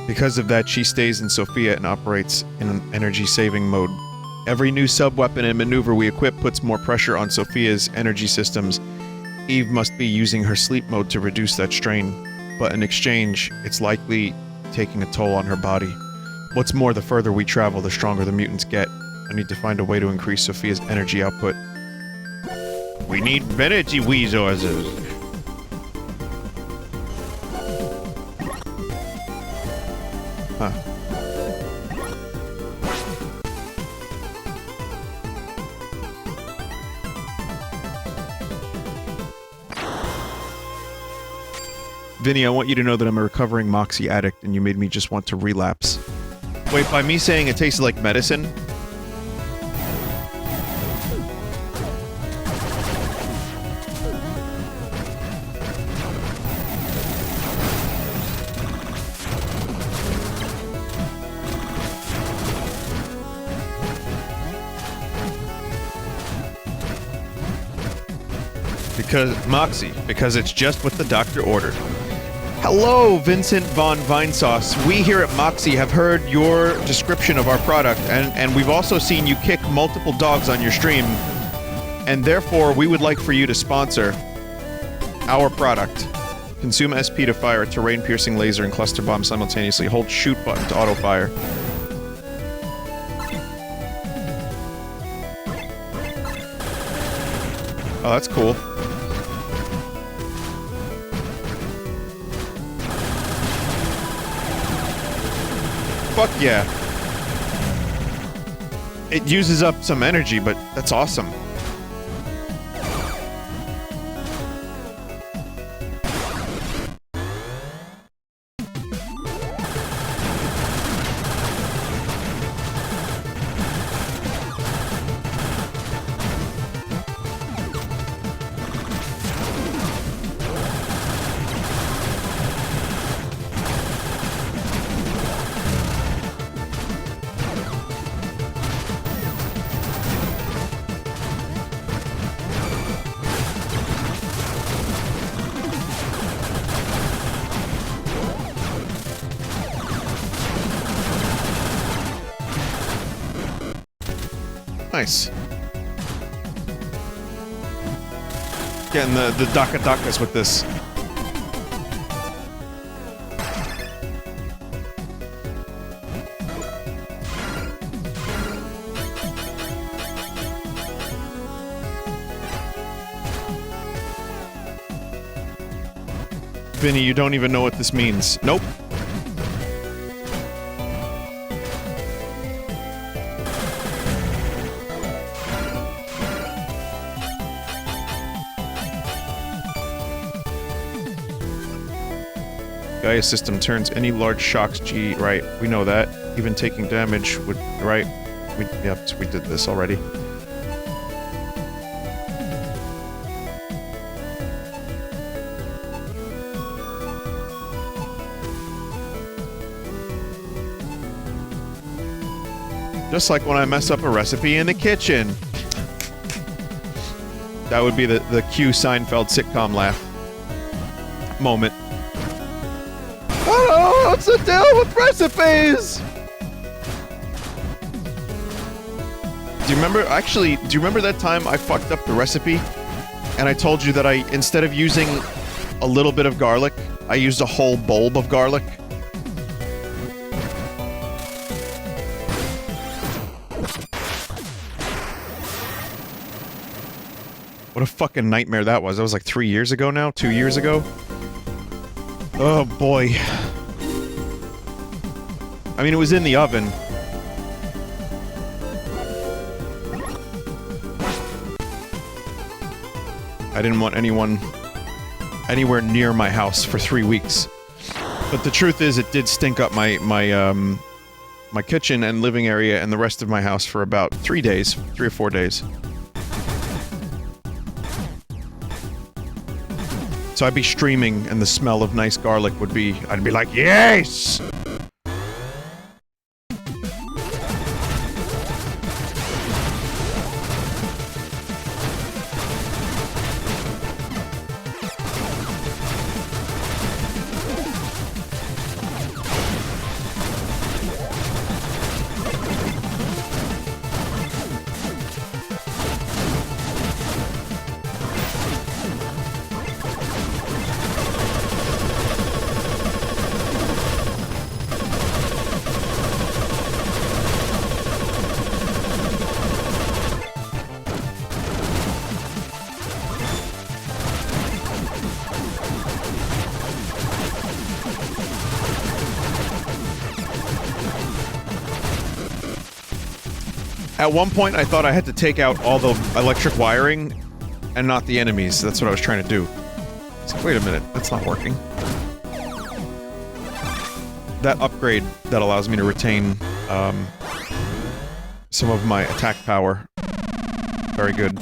Because of that, she stays in Sophia and operates in an energy-saving mode. Every new sub-weapon and maneuver we equip puts more pressure on Sophia's energy systems. Eve must be using her sleep mode to reduce that strain, but in exchange, it's likely taking a toll on her body. What's more, the further we travel, the stronger the mutants get. I need to find a way to increase Sophia's energy output. We need energy resources. Huh. Vinny, I want you to know that I'm a recovering Moxie addict, and you made me just want to relapse. Wait, by me saying it tasted like medicine? Because it's just what the doctor ordered. Hello, Vincent von Vinesauce. We here at Moxie have heard your description of our product, and we've also seen you kick multiple dogs on your stream, and therefore we would like for you to sponsor our product. Consume SP to fire a terrain-piercing laser and cluster bomb simultaneously. Hold shoot button to auto-fire. Oh, that's cool. Fuck yeah. It uses up some energy, but that's awesome. Nice. Getting the Daka-Dakas with this. Vinny, you don't even know what this means. Nope. Gaia system turns any large shocks G, right, we know that. Even taking damage would, right? We did this already. Just like when I mess up a recipe in the kitchen. That would be the Q Seinfeld sitcom laugh moment. Oh, what's the deal with recipes? Do you remember that time I fucked up the recipe? And I told you that instead of using a little bit of garlic, I used a whole bulb of garlic. What a fucking nightmare that was. That was like 3 years ago now? 2 years ago? Oh boy. I mean, it was in the oven. I didn't want anyone anywhere near my house for 3 weeks. But the truth is, it did stink up my kitchen and living area and the rest of my house for about 3 days. 3 or 4 days. So I'd be streaming and the smell of nice garlic would be... I'd be like, yes! At one point, I thought I had to take out all the electric wiring and not the enemies. That's what I was trying to do. It's like, wait a minute, that's not working. That upgrade that allows me to retain, some of my attack power. Very good.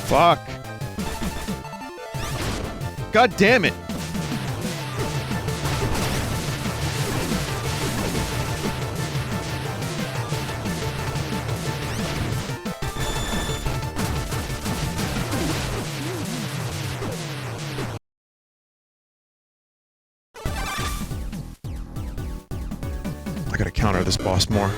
Fuck. God damn it. I gotta counter this boss more.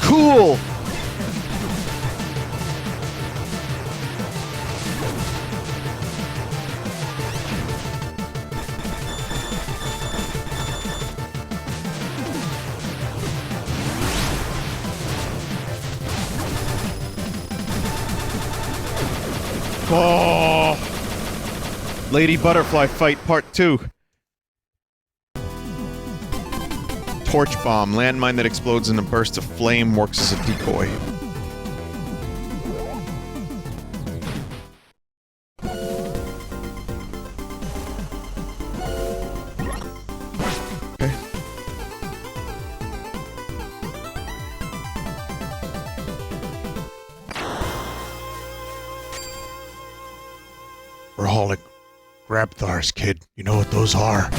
Cool! Oh! Lady Butterfly Fight Part 2. Torch bomb. Landmine that explodes in a burst of flame works as a decoy. Okay. We're hauling Grabthars, kid. You know what those are?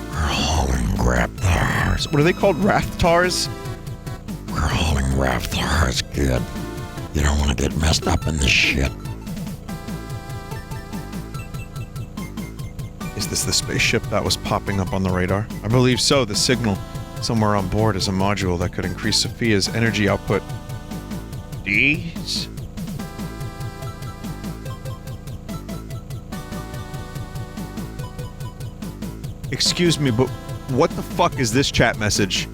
We're hauling Grabthars. What are they called? Rathtars? We're hauling draft there is good. You don't want to get messed up in this shit. Is this the spaceship that was popping up on the radar? I believe so. The signal somewhere on board is a module that could increase Sophia's energy output. These? Excuse me, but what the fuck is this chat message?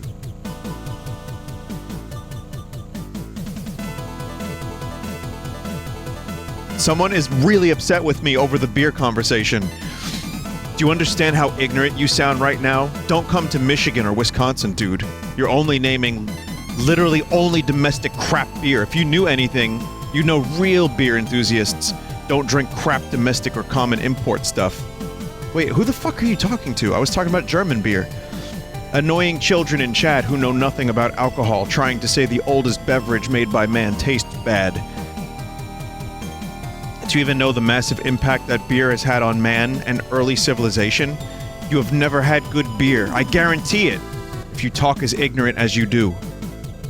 Someone is really upset with me over the beer conversation. Do you understand how ignorant you sound right now? Don't come to Michigan or Wisconsin, dude. You're only naming literally only domestic crap beer. If you knew anything, you know real beer enthusiasts don't drink crap domestic or common import stuff. Wait, who the fuck are you talking to? I was talking about German beer. Annoying children in chat who know nothing about alcohol trying to say the oldest beverage made by man tastes bad. Do you even know the massive impact that beer has had on man and early civilization? You have never had good beer, I guarantee it, if you talk as ignorant as you do.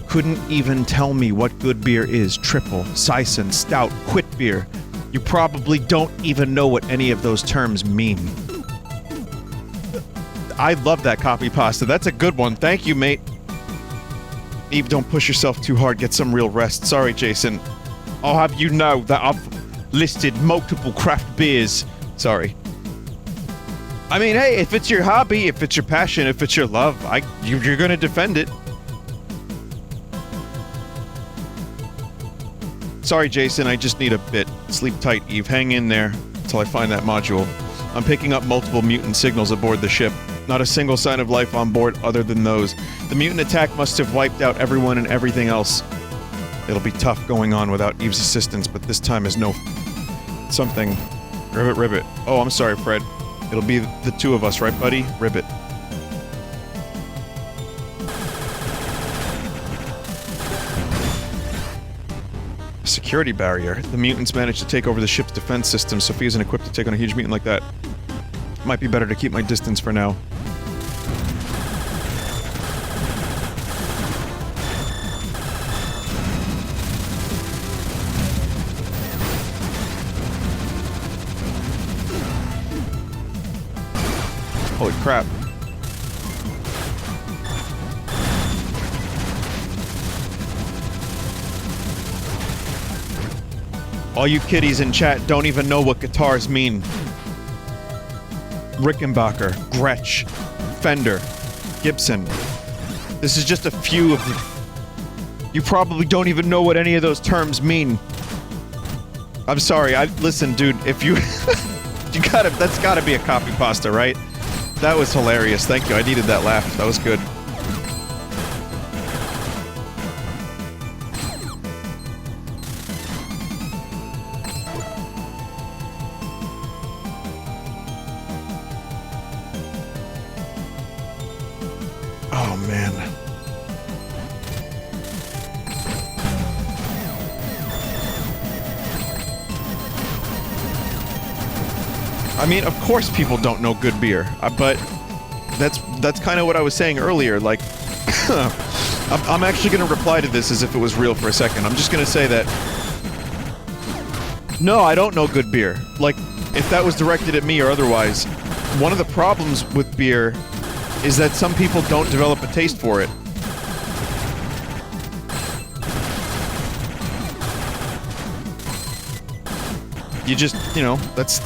Couldn't even tell me what good beer is. Triple, Saison, Stout, Quit beer. You probably don't even know what any of those terms mean. I love that copy pasta. That's a good one. Thank you, mate. Eve, don't push yourself too hard. Get some real rest. Sorry, Jason. I'll have you know that I've listed multiple craft beers. Sorry. I mean, hey, if it's your hobby, if it's your passion, if it's your love, you're gonna defend it. Sorry, Jason, I just need a bit. Sleep tight, Eve. Hang in there until I find that module. I'm picking up multiple mutant signals aboard the ship. Not a single sign of life on board other than those. The mutant attack must have wiped out everyone and everything else. It'll be tough going on without Eve's assistance, but this time is no... something. Ribbit, ribbit. Oh, I'm sorry, Fred. It'll be the two of us, right, buddy? Ribbit. Security barrier. The mutants managed to take over the ship's defense system. Sophie isn't equipped to take on a huge mutant like that. Might be better to keep my distance for now. Holy crap. All you kiddies in chat don't even know what guitars mean. Rickenbacker, Gretsch, Fender, Gibson. This is just a few of the... You probably don't even know what any of those terms mean. I'm sorry, listen, dude, if you... that's gotta be a copy pasta, right? That was hilarious, thank you, I needed that laugh, that was good. Oh, man. I mean, of course people don't know good beer, but that's kind of what I was saying earlier, like, I'm actually gonna reply to this as if it was real for a second. I'm just gonna say that, no, I don't know good beer. Like, if that was directed at me or otherwise, one of the problems with beer is that some people don't develop a taste for it. You just, you know, that's...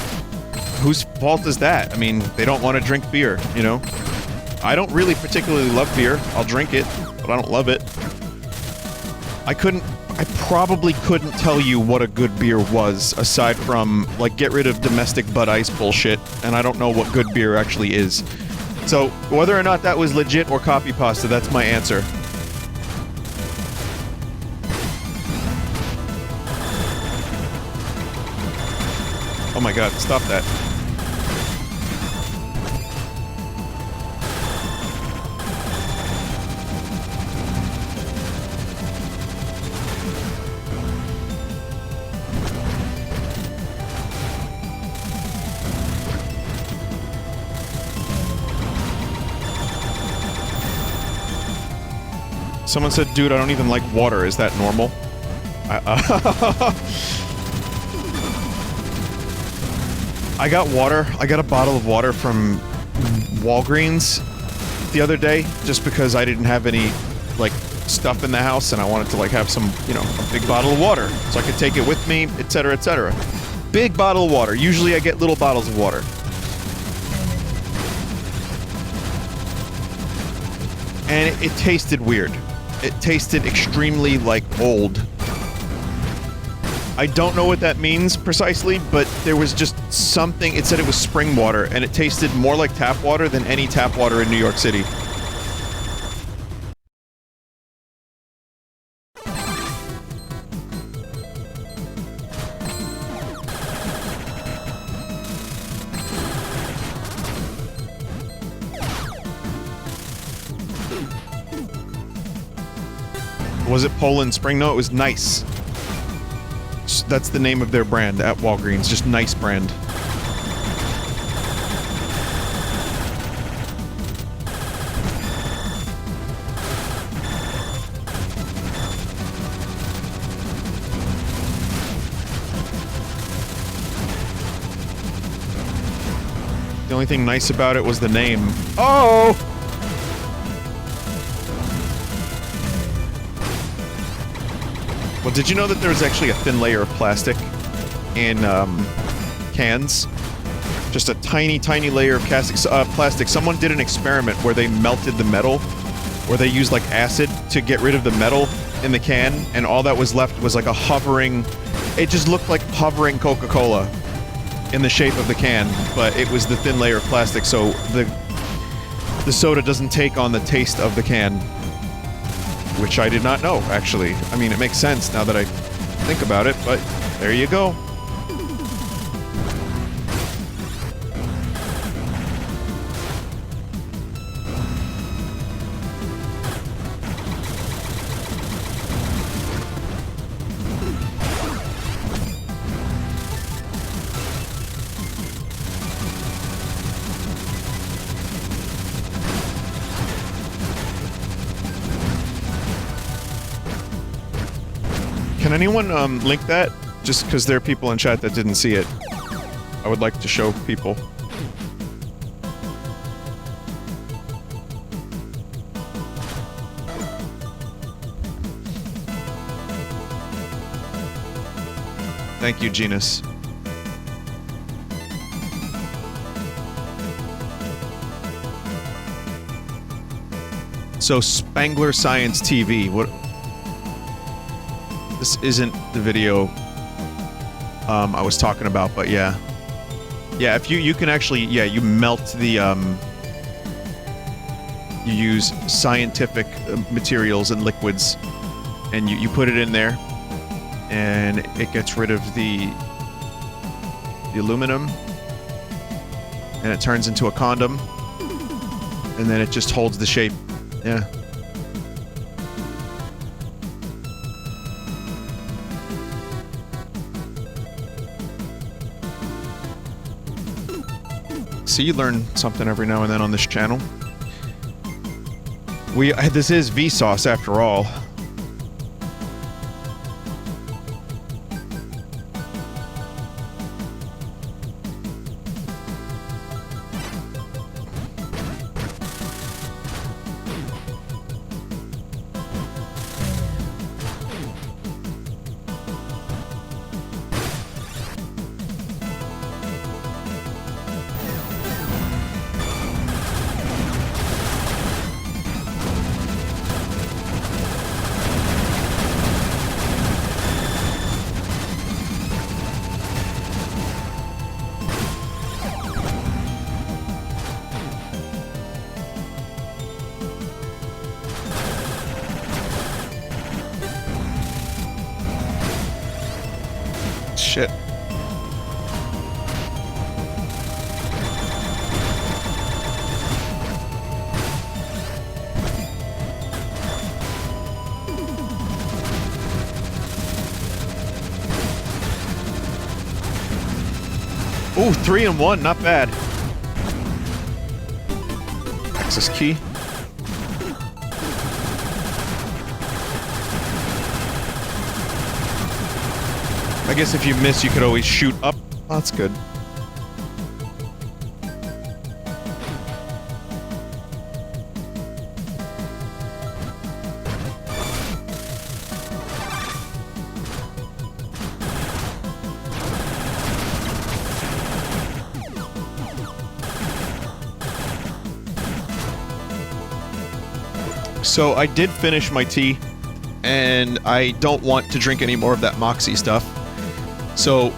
Whose fault is that? I mean, they don't want to drink beer, you know? I don't really particularly love beer. I'll drink it, but I don't love it. I probably couldn't tell you what a good beer was, aside from, like, get rid of domestic Bud Ice bullshit, and I don't know what good beer actually is. So, whether or not that was legit or copy pasta, that's my answer. Oh my god, stop that. Someone said, dude, I don't even like water. Is that normal? I got water. I got a bottle of water from Walgreens the other day, just because I didn't have any, like, stuff in the house, and I wanted to, like, have some, you know, a big bottle of water, so I could take it with me, etc., etc. Big bottle of water. Usually I get little bottles of water. And it tasted weird. It tasted extremely, like, old. I don't know what that means precisely, but there was just something. It said it was spring water, and it tasted more like tap water than any tap water in New York City. Was it Poland Spring? No, it was Nice. That's the name of their brand at Walgreens. Just Nice brand. The only thing nice about it was the name. Oh! Well, did you know that there's actually a thin layer of plastic in cans? Just a tiny, tiny layer of plastic. Someone did an experiment where they melted the metal, where they used like acid to get rid of the metal in the can, and all that was left was like a hovering... It just looked like hovering Coca-Cola in the shape of the can, but it was the thin layer of plastic, so the soda doesn't take on the taste of the can. Which I did not know, actually. I mean, it makes sense now that I think about it, but there you go. Can anyone link that? Just because there are people in chat that didn't see it. I would like to show people. Thank you, Genus. So, Spangler Science TV, what... This isn't the video I was talking about, but yeah. Yeah, if you can actually, yeah, you melt the, you use scientific materials and liquids, and you put it in there, and it gets rid of the aluminum, and it turns into a condom, and then it just holds the shape. Yeah. So you learn something every now and then on this channel. This is Vsauce after all. Shit. Ooh, 3 and 1, not bad. Access key. I guess if you miss, you could always shoot up. Oh, that's good. So I did finish my tea, and I don't want to drink any more of that Moxie stuff. So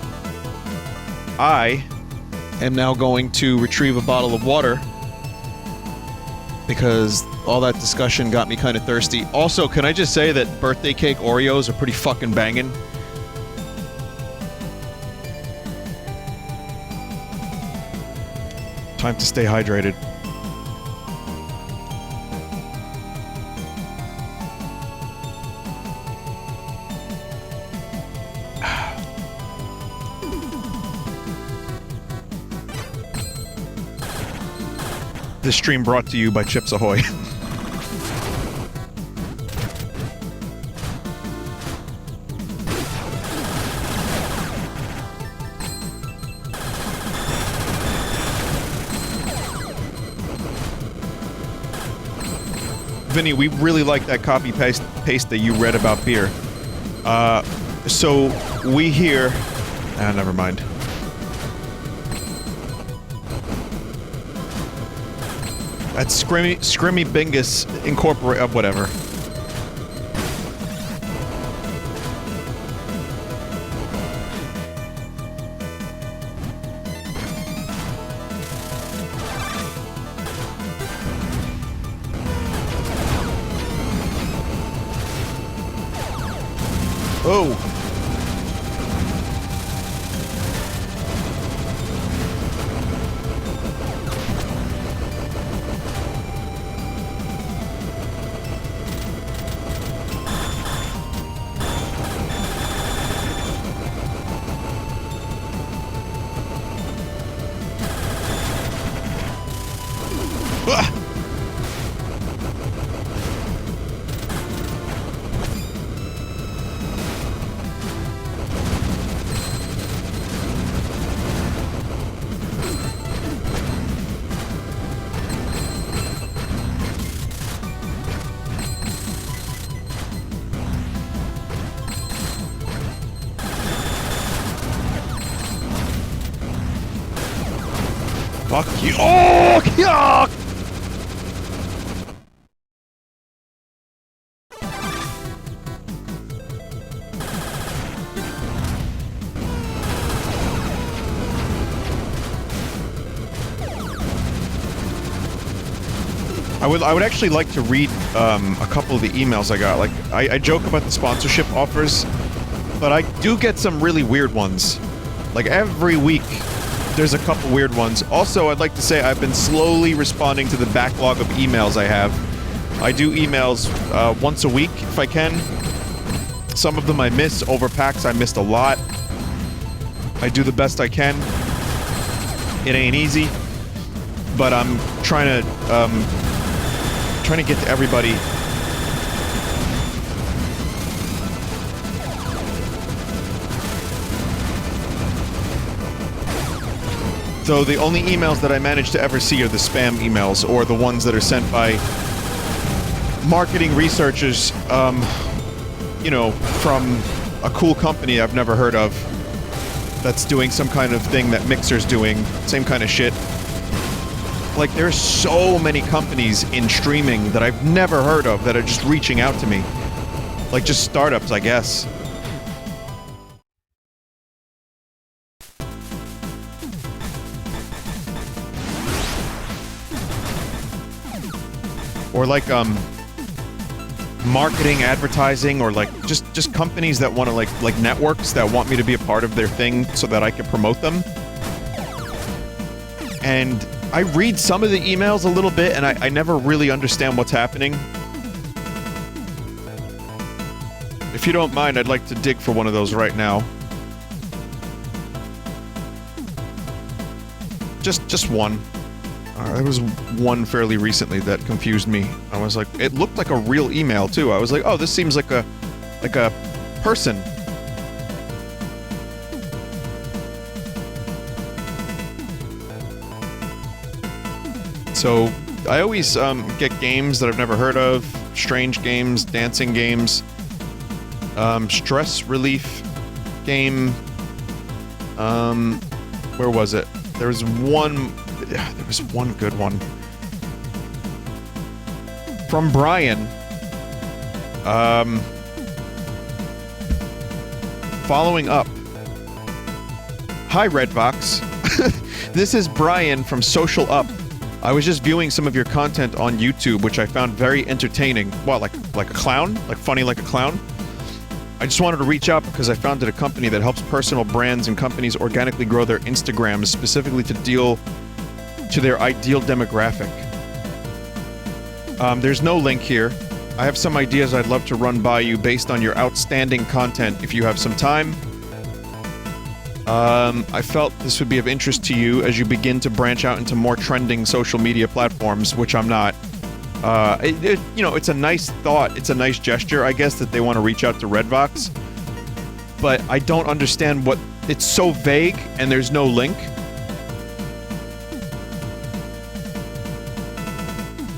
I am now going to retrieve a bottle of water because all that discussion got me kind of thirsty. Also, can I just say that birthday cake Oreos are pretty fucking banging? Time to stay hydrated. This stream brought to you by Chips Ahoy. Vinny, we really like that copy paste that you read about beer. So we here... never mind. That's Scrimmy Bingus Incorporate... whatever. Oh! Fuck you. Oh, yuck! I would actually like to read a couple of the emails I got. Like, I joke about the sponsorship offers, but I do get some really weird ones. Like, every week, there's a couple weird ones. Also, I'd like to say I've been slowly responding to the backlog of emails I have. I do emails once a week, if I can. Some of them I miss. Over PAX, I missed a lot. I do the best I can. It ain't easy. But I'm trying to get to everybody. So the only emails that I manage to ever see are the spam emails, or the ones that are sent by marketing researchers, you know, from a cool company I've never heard of that's doing some kind of thing that Mixer's doing, same kind of shit. Like, there's so many companies in streaming that I've never heard of that are just reaching out to me. Like, just startups, I guess. Or like, marketing, advertising, or like, just companies that want to, like networks that want me to be a part of their thing so that I can promote them. And I read some of the emails a little bit, and I never really understand what's happening. If you don't mind, I'd like to dig for one of those right now. Just one. There was one fairly recently that confused me. I was like, it looked like a real email too. I was like, oh, this seems like a person. So, I always get games that I've never heard of, strange games, dancing games, stress relief game, where was it? There was one good one. From Brian, following up. Hi, Redbox. This is Brian from Social Up. I was just viewing some of your content on YouTube, which I found very entertaining. What, like a clown? Like funny like a clown? I just wanted to reach out because I founded a company that helps personal brands and companies organically grow their Instagrams, specifically to deal to their ideal demographic. There's no link here. I have some ideas I'd love to run by you based on your outstanding content if you have some time. I felt this would be of interest to you as you begin to branch out into more trending social media platforms, which I'm not. You know, it's a nice thought, it's a nice gesture, I guess, that they want to reach out to Redbox. But I don't understand what... It's so vague, and there's no link.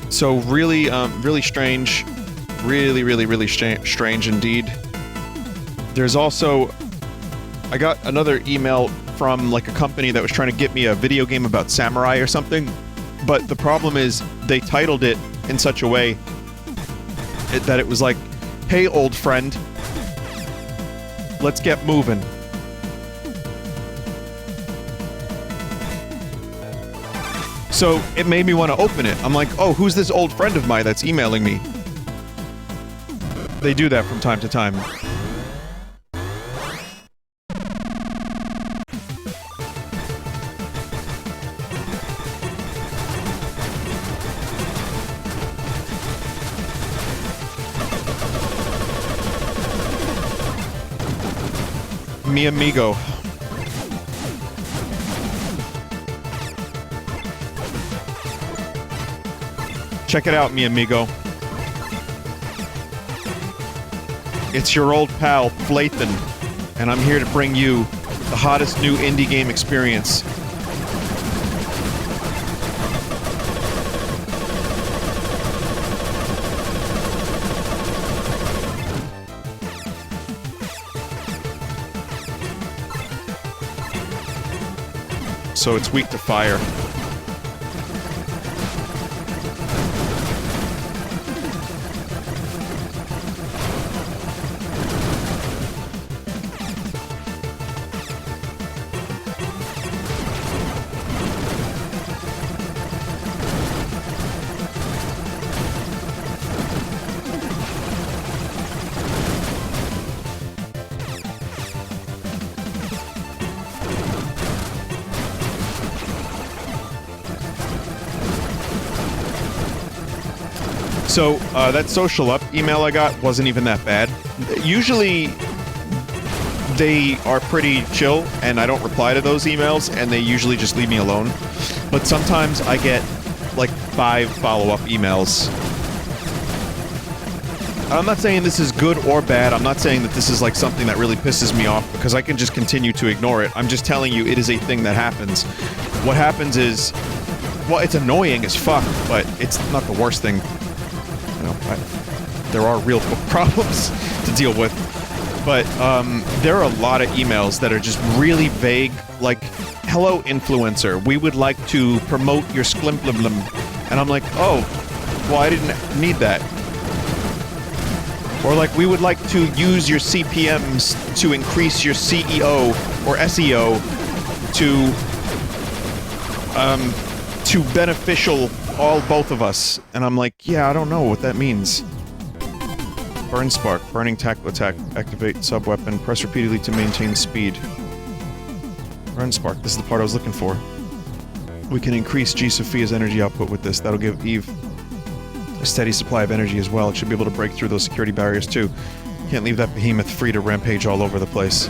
So really, really strange. Really strange indeed. There's also... I got another email from, like, a company that was trying to get me a video game about samurai or something. But the problem is, they titled it in such a way that it was like, hey, old friend, let's get moving. So it made me want to open it. I'm like, oh, who's this old friend of mine that's emailing me? They do that from time to time. Mi amigo. Check it out, mi amigo. It's your old pal, Flathan, and I'm here to bring you the hottest new indie game experience. So it's weak to fire. So, that social up email I got wasn't even that bad. Usually, they are pretty chill, and I don't reply to those emails, and they usually just leave me alone. But sometimes I get, like, 5 follow-up emails. I'm not saying this is good or bad, I'm not saying that this is, like, something that really pisses me off, because I can just continue to ignore it. I'm just telling you it is a thing that happens. What happens is... Well, it's annoying as fuck, but it's not the worst thing. You know, there are real problems to deal with, but there are a lot of emails that are just really vague, like, hello influencer, we would like to promote your sklimblum, and I'm like, oh, well, I didn't need that. Or like, we would like to use your CPMs to increase your CEO or SEO to beneficial both of us. And I'm like, yeah, I don't know what that means. Burn spark, burning tackle attack, activate sub-weapon, press repeatedly to maintain speed. Burn spark, this is the part I was looking for. We can increase G. Sophia's energy output with this. That'll give Eve a steady supply of energy as well. It should be able to break through those security barriers too. Can't leave that behemoth free to rampage all over the place.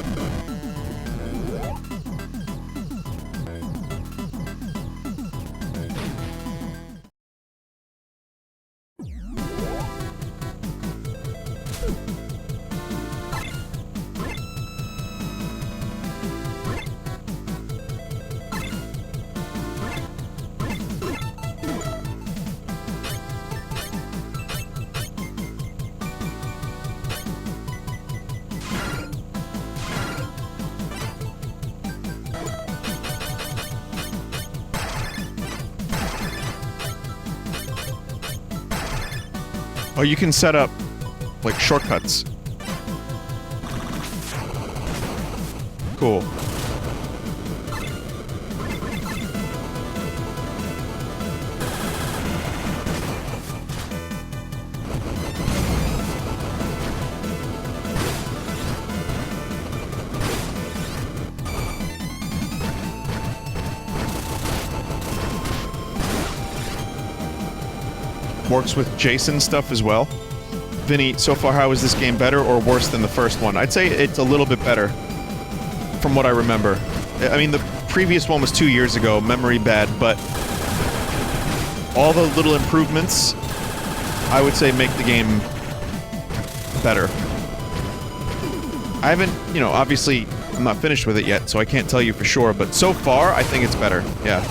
Oh, you can set up, like, shortcuts. Cool. Works with Jason stuff as well. Vinny, so far how is this game better or worse than the first one? I'd say it's a little bit better, from what I remember. I mean, the previous one was 2 years ago, memory bad, but all the little improvements, I would say, make the game better. I haven't, you know, obviously, I'm not finished with it yet, so I can't tell you for sure, but so far, I think it's better, yeah.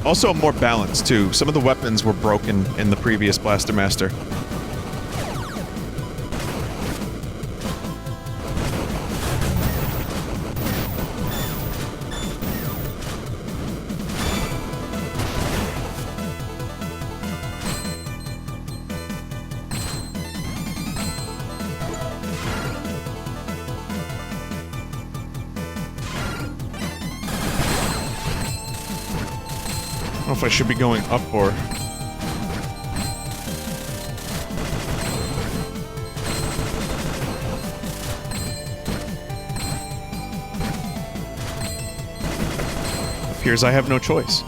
Also more balanced, too. Some of the weapons were broken in the previous Blaster Master. I don't know if I should be going up or... Appears I have no choice.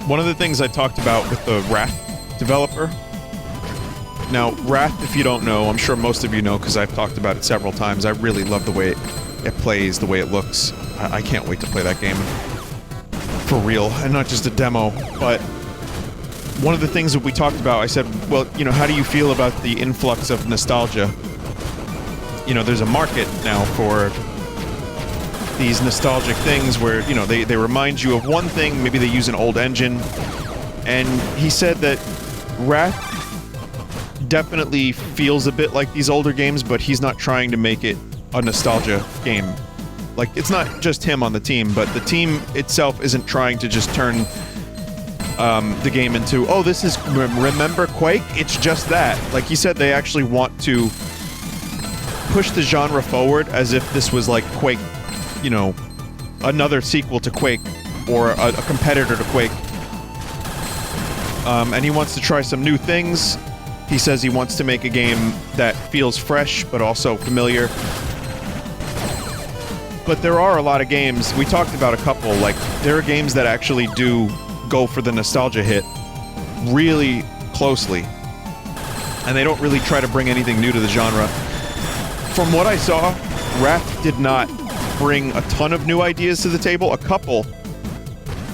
One of the things I talked about with the Wrath developer... Now, Wrath, if you don't know, I'm sure most of you know because I've talked about it several times, I really love the way it plays, the way it looks. I can't wait to play that game for real, and not just a demo, but one of the things that we talked about, I said, well, you know, how do you feel about the influx of nostalgia? You know, there's a market now for these nostalgic things where, you know, they remind you of one thing, maybe they use an old engine, and he said that Wrath definitely feels a bit like these older games, but he's not trying to make it a nostalgia game. Like, it's not just him on the team, but the team itself isn't trying to just turn the game into, oh, this is remember Quake? It's just that. Like he said, they actually want to push the genre forward as if this was like Quake, you know, another sequel to Quake or a competitor to Quake. And he wants to try some new things. He says he wants to make a game that feels fresh but also familiar. But there are a lot of games, we talked about a couple, like, there are games that actually do go for the nostalgia hit really closely. And they don't really try to bring anything new to the genre. From what I saw, Wrath did not bring a ton of new ideas to the table, a couple,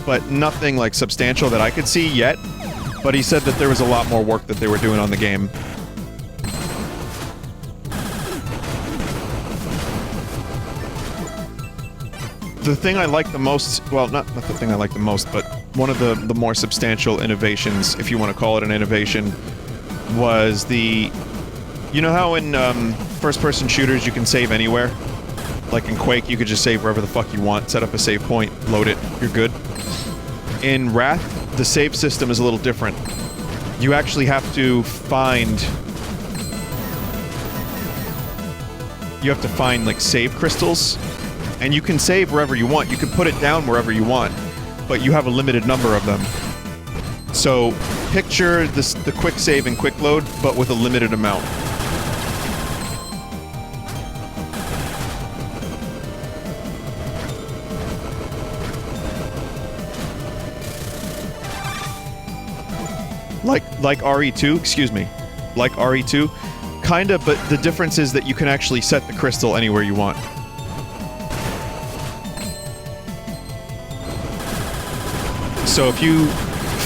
but nothing like substantial that I could see yet. But he said that there was a lot more work that they were doing on the game. The thing I like the most, well, not the thing I like the most, but one of the more substantial innovations, if you want to call it an innovation, was the... You know how in first-person shooters you can save anywhere? Like in Quake, you could just save wherever the fuck you want, set up a save point, load it, you're good. In Wrath, the save system is a little different. You actually have to find... You have to find, like, save crystals. And you can save wherever you want. You can put it down wherever you want. But you have a limited number of them. So, picture this, the quick save and quick load, but with a limited amount. Like RE2, excuse me. Like RE2. Kinda, but the difference is that you can actually set the crystal anywhere you want. So if you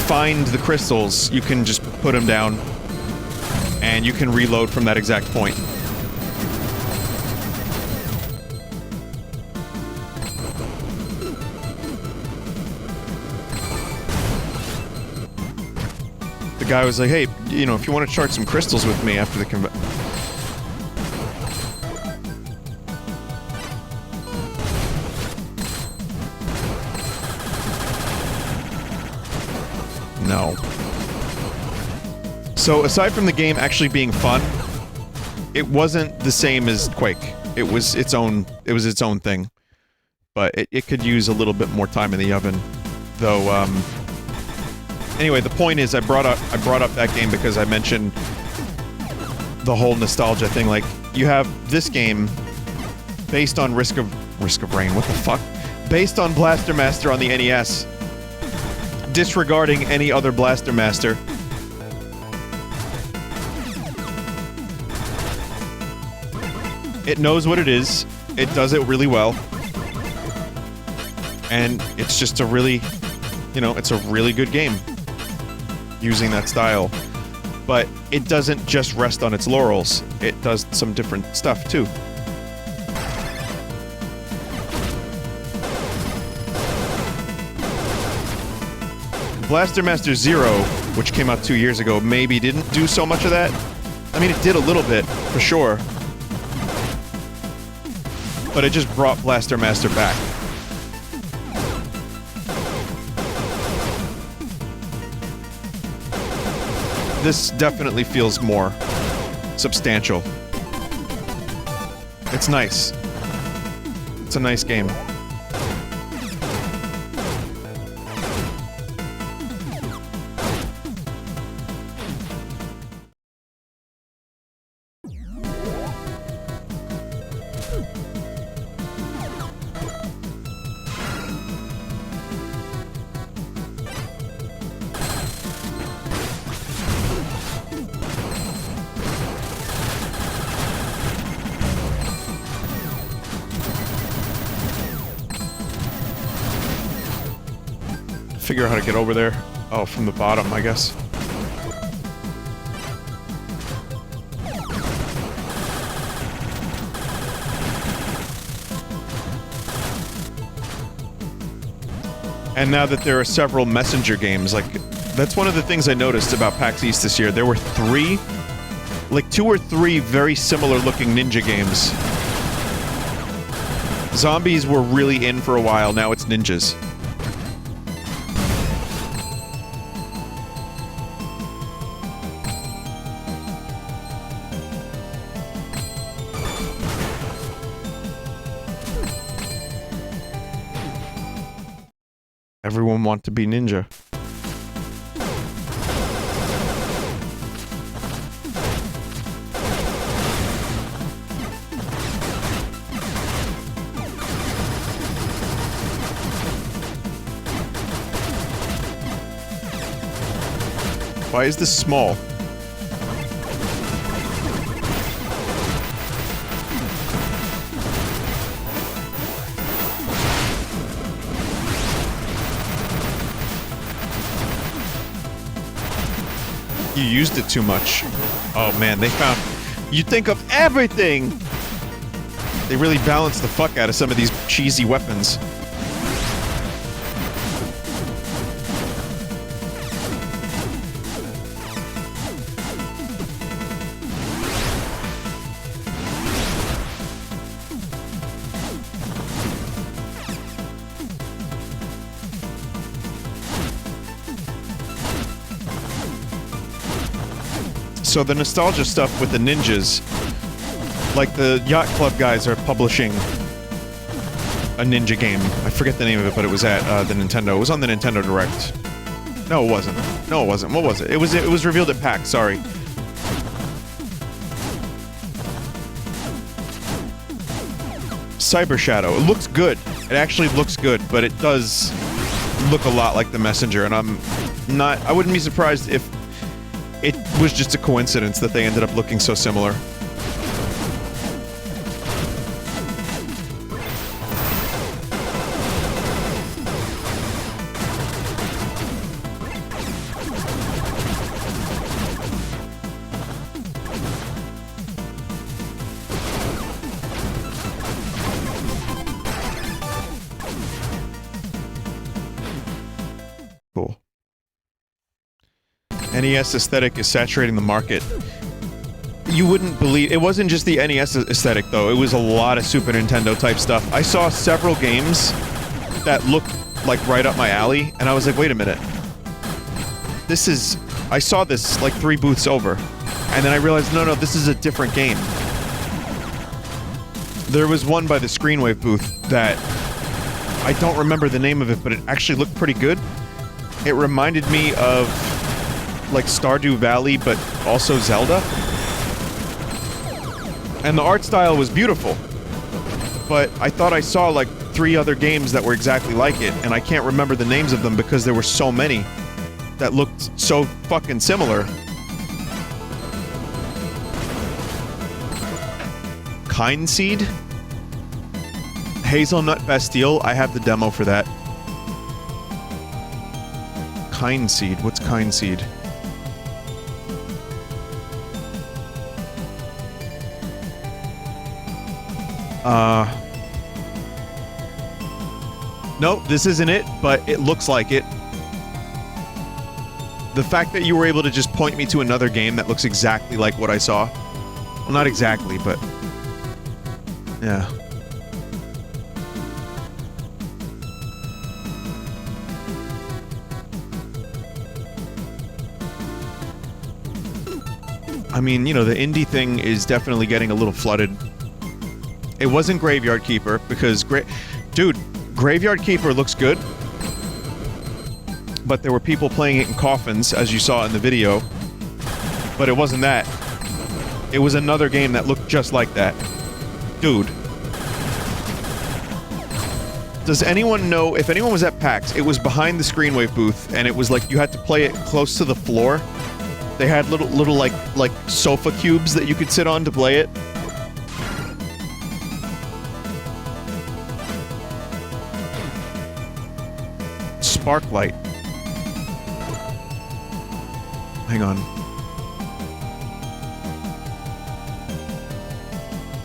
find the crystals, you can just put them down, and you can reload from that exact point. guy was like, hey, you know, if you want to chart some crystals with me after the No. So, aside from the game actually being fun, it wasn't the same as Quake. It was its own thing. But it could use a little bit more time in the oven. Though, anyway, the point is I brought up that game because I mentioned the whole nostalgia thing. Like, you have this game based on Risk of Rain, what the fuck? Based on Blaster Master on the NES. Disregarding any other Blaster Master. It knows what it is. It does it really well. And it's just a really, you know, it's a really good game. Using that style. But it doesn't just rest on its laurels. It does some different stuff, too. Blaster Master Zero, which came out 2 years ago, maybe didn't do so much of that. I mean, it did a little bit, for sure. But it just brought Blaster Master back. This definitely feels more substantial. It's nice. It's a nice game. Figure out how to get over there. Oh, from the bottom, I guess. And now that there are several messenger games, like, that's one of the things I noticed about PAX East this year. There were two or three very similar looking ninja games. Zombies were really in for a while, now it's ninjas. Everyone want to be ninja. Why is this small? You used it too much. Oh man, they found... You think of everything! They really balanced the fuck out of some of these cheesy weapons. So the nostalgia stuff with the ninjas, like the Yacht Club guys are publishing a ninja game. I forget the name of it, but it was at the Nintendo. It was on the Nintendo Direct. No, it wasn't. No, it wasn't. What was it? It was revealed at PAX, sorry. Cyber Shadow. It looks good. It actually looks good, but it does look a lot like the Messenger, and I wouldn't be surprised if it was just a coincidence that they ended up looking so similar. NES aesthetic is saturating the market. You wouldn't believe... It wasn't just the NES aesthetic, though. It was a lot of Super Nintendo-type stuff. I saw several games that looked, like, right up my alley, and I was like, wait a minute. This is... I saw this, like, 3 booths over. And then I realized, no, this is a different game. There was one by the Screenwave booth that... I don't remember the name of it, but it actually looked pretty good. It reminded me of, like, Stardew Valley, but also Zelda. And the art style was beautiful. But I thought I saw, like, 3 other games that were exactly like it, and I can't remember the names of them because there were so many that looked so fucking similar. Kind Seed? Hazelnut Bastille? I have the demo for that. Kind Seed? What's Kind Seed? Nope, this isn't it, but it looks like it. The fact that you were able to just point me to another game that looks exactly like what I saw. Well, not exactly, but... yeah. I mean, you know, the indie thing is definitely getting a little flooded. It wasn't Graveyard Keeper, because dude, Graveyard Keeper looks good. But there were people playing it in coffins, as you saw in the video. But it wasn't that. It was another game that looked just like that. Dude. Does anyone know, if anyone was at PAX, it was behind the Screenwave booth, and it was like you had to play it close to the floor. They had little like sofa cubes that you could sit on to play it. Sparklight. Hang on.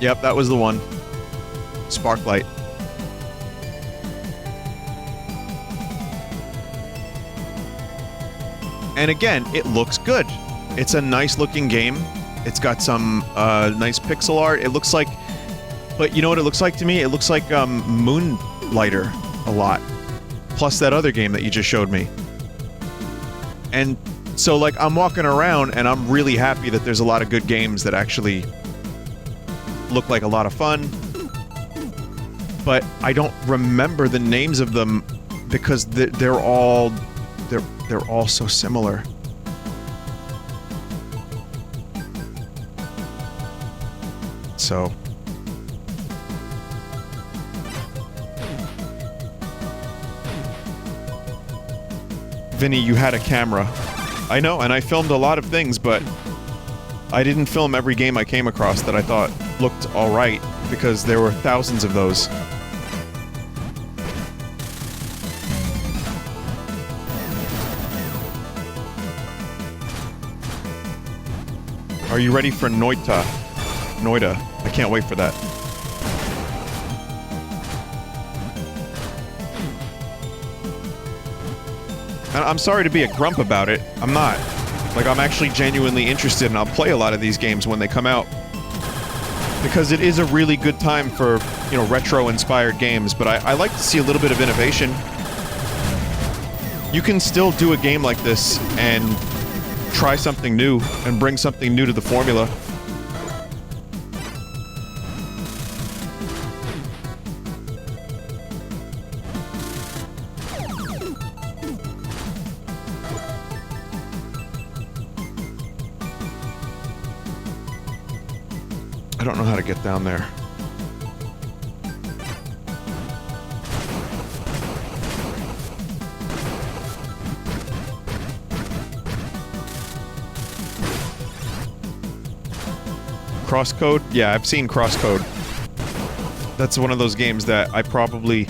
Yep, that was the one. Sparklight. And again, it looks good. It's a nice looking game. It's got some nice pixel art. It looks like... But you know what it looks like to me? It looks like Moonlighter a lot. Plus that other game that you just showed me. And so, like, I'm walking around and I'm really happy that there's a lot of good games that actually look like a lot of fun. But I don't remember the names of them because they're all so similar. So... Vinny, you had a camera. I know, and I filmed a lot of things, but I didn't film every game I came across that I thought looked alright, because there were thousands of those. Are you ready for Noita? Noita. I can't wait for that. I'm sorry to be a grump about it. I'm not. Like, I'm actually genuinely interested, and I'll play a lot of these games when they come out. Because it is a really good time for, you know, retro-inspired games, but I like to see a little bit of innovation. You can still do a game like this and try something new, and bring something new to the formula. I don't know how to get down there. Crosscode? Yeah, I've seen Crosscode. That's one of those games that I probably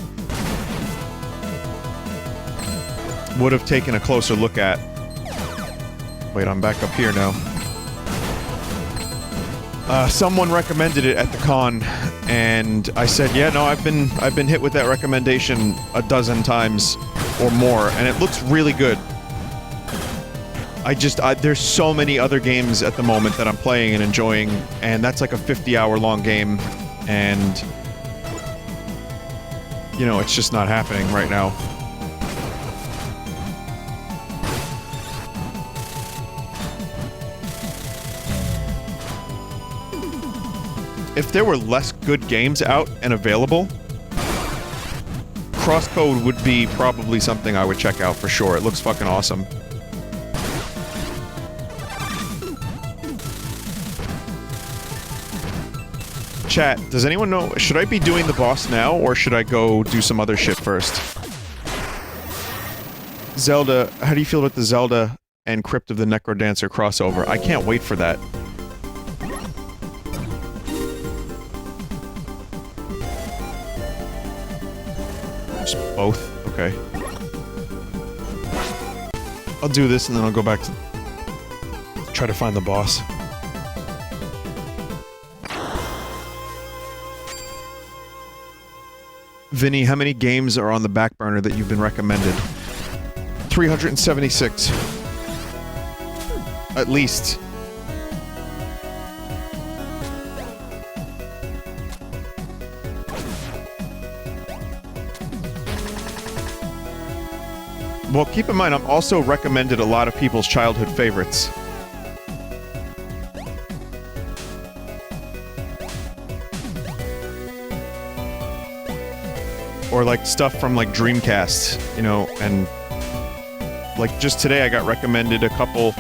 would have taken a closer look at. Wait, I'm back up here now. Someone recommended it at the con, and I said, yeah, no, I've been hit with that recommendation a dozen times or more, and it looks really good. there's so many other games at the moment that I'm playing and enjoying, and that's like a 50-hour long game, and you know, it's just not happening right now. If there were less good games out and available, Crosscode would be probably something I would check out for sure. It looks fucking awesome. Chat, does anyone know, should I be doing the boss now, or should I go do some other shit first? Zelda, how do you feel about the Zelda and Crypt of the Necrodancer crossover? I can't wait for that. Just both? Okay. I'll do this and then I'll go back to try to find the boss. Vinny, how many games are on the back burner that you've been recommended? 376. At least. Well, keep in mind, I'm also recommended a lot of people's childhood favorites. Or like stuff from like Dreamcast, you know, and like just today I got recommended a couple.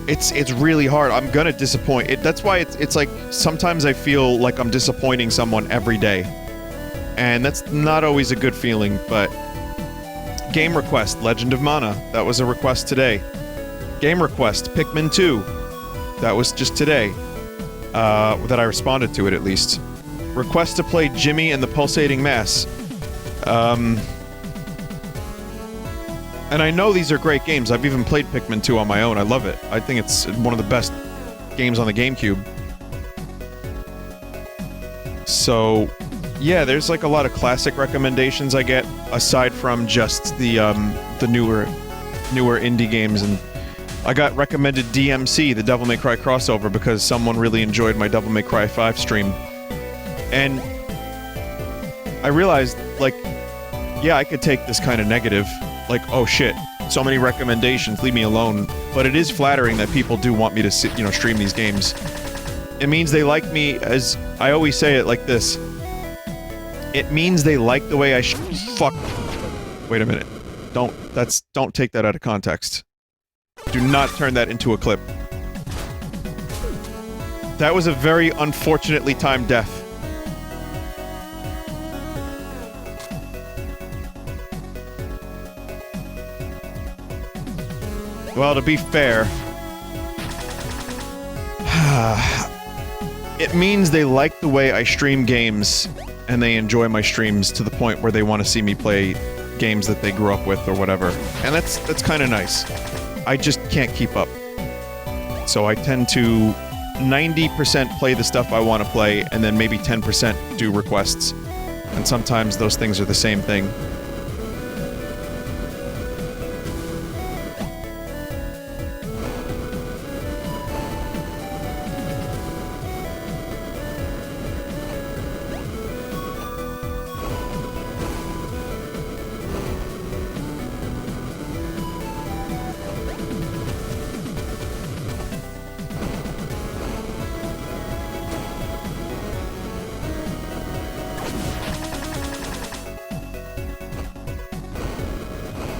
It's really hard. I'm gonna disappoint. That's why it's like sometimes I feel like I'm disappointing someone every day. And that's not always a good feeling, but game request, Legend of Mana, that was a request today. Game request, Pikmin 2, that was just today, that I responded to it at least. Request to play Jimmy and the Pulsating Mass. And I know these are great games. I've even played Pikmin 2 on my own. I love it. I think it's one of the best games on the GameCube. So, yeah, there's like a lot of classic recommendations I get, aside from just the newer indie games, and I got recommended DMC, the Devil May Cry crossover, because someone really enjoyed my Devil May Cry 5 stream. And I realized, like, yeah, I could take this kind of negative, like, oh shit, so many recommendations, leave me alone. But it is flattering that people do want me to sit, you know, stream these games. It means they like me, as I always say it like this. It means they like the way I fuck. Wait a minute. Don't take that out of context. Do not turn that into a clip. That was a very unfortunately timed death. Well, to be fair, it means they like the way I stream games, and they enjoy my streams to the point where they want to see me play games that they grew up with or whatever. And that's kind of nice. I just can't keep up. So I tend to 90% play the stuff I want to play, and then maybe 10% do requests. And sometimes those things are the same thing.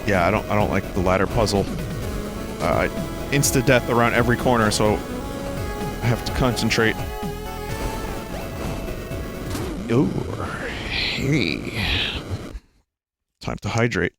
Yeah, I don't like the ladder puzzle. Insta-death around every corner, so I have to concentrate. Ooh, hey. Time to hydrate.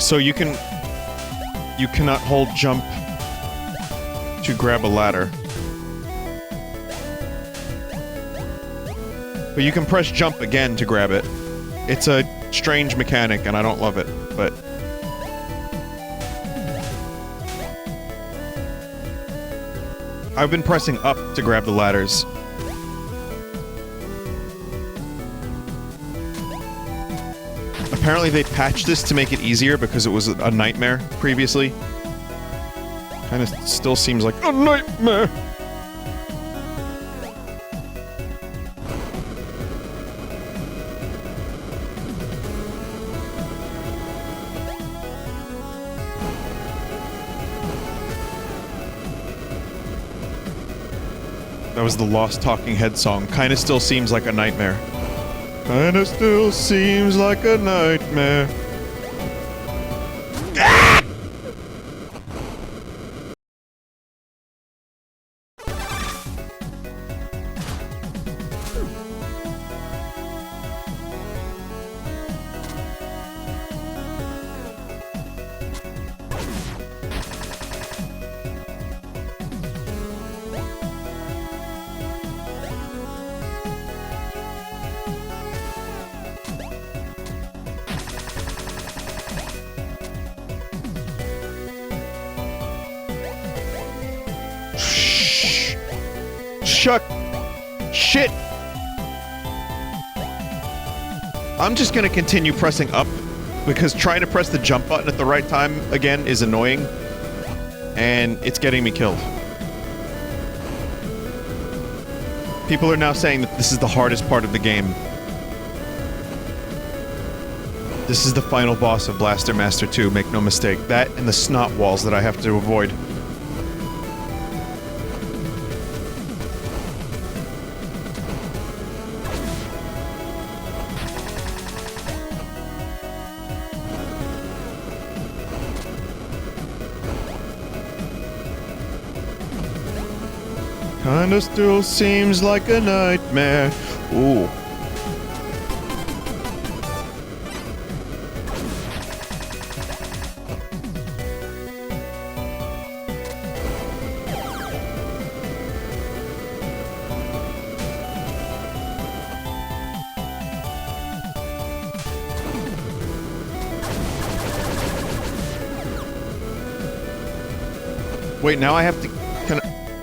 So you cannot hold jump to grab a ladder. But you can press jump again to grab it. It's a strange mechanic and I don't love it, but... I've been pressing up to grab the ladders. Apparently they patched this to make it easier because it was a nightmare previously. Kinda still seems like a nightmare. That was the Lost Talking Head song. Kinda still seems like a nightmare. Kinda still seems like a nightmare. Ah! Shut. Shit. I'm just gonna continue pressing up because trying to press the jump button at the right time again is annoying and it's getting me killed. People are now saying that this is the hardest part of the game. This is the final boss of Blaster Master 2, make no mistake. That and the snot walls that I have to avoid. Kinda still seems like a nightmare. Ooh. Wait, now I have to...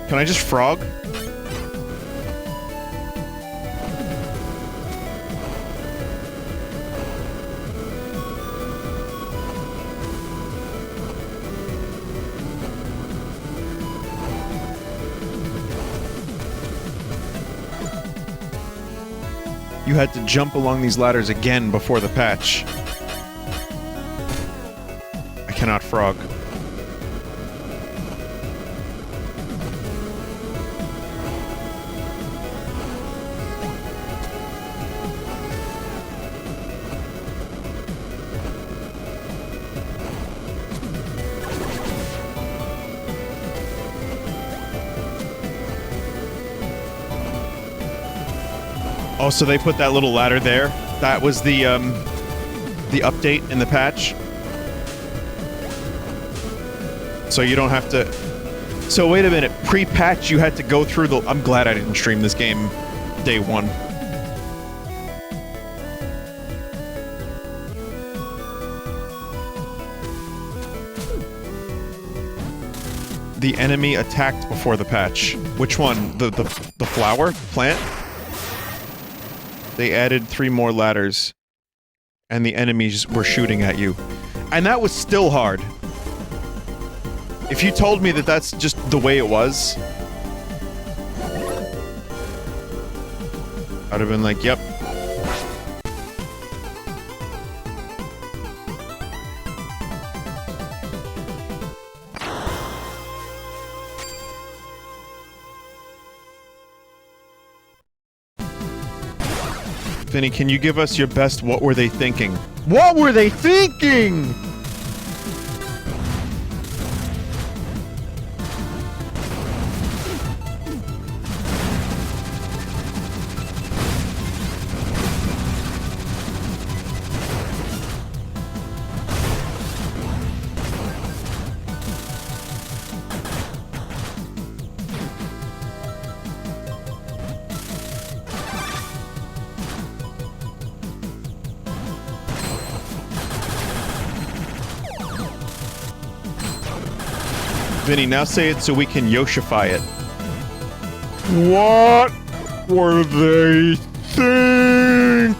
Can I just frog? You had to jump along these ladders again before the patch. I cannot frog. Oh, so they put that little ladder there? That was the update in the patch? So you don't have to... So wait a minute, pre-patch you had to go through the... I'm glad I didn't stream this game day one. The enemy attacked before the patch. Which one? The flower plant? They added 3 more ladders, and the enemies were shooting at you. And that was still hard. If you told me that that's just the way it was, I'd have been like, yep. Vinny, can you give us your best what were they thinking? What were they thinking?! Vinny, now say it so we can Yoshify it. What were they thinking?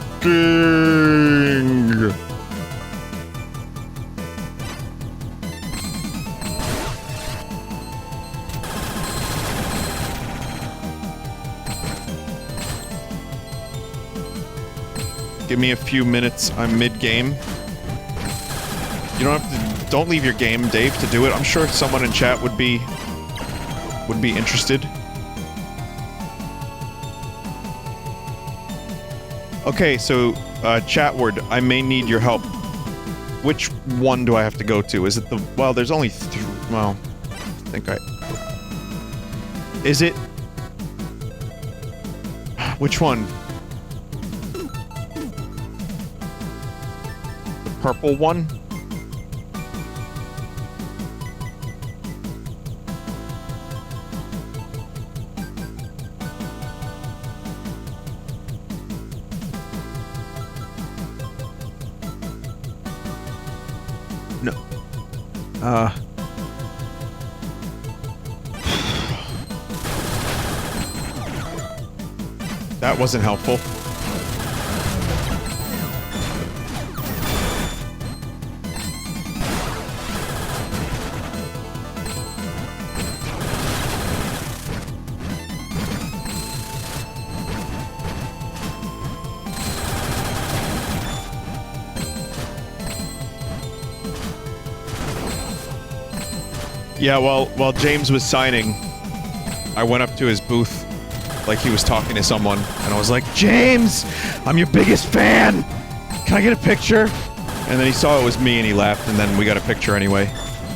Give me a few minutes. I'm mid-game. You don't have to... Don't leave your game, Dave, to do it. I'm sure someone in chat would be interested. Okay, so, chatward, I may need your help. Which one do I have to go to? Is it the... Well, there's only well, I think I... Is it... Which one? The purple one? No. That wasn't helpful. Yeah, while James was signing, I went up to his booth like he was talking to someone, and I was like, James! I'm your biggest fan! Can I get a picture? And then he saw it was me and he laughed, and then we got a picture anyway.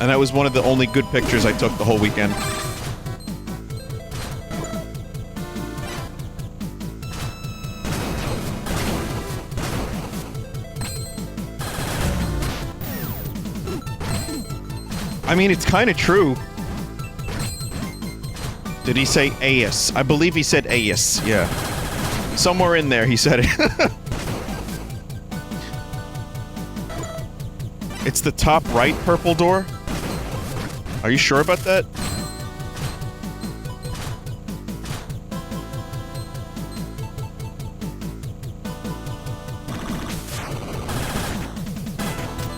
And that was one of the only good pictures I took the whole weekend. I mean, it's kind of true. Did he say AIS? I believe he said AIS, yeah. Somewhere in there he said it. It's the top right purple door? Are you sure about that?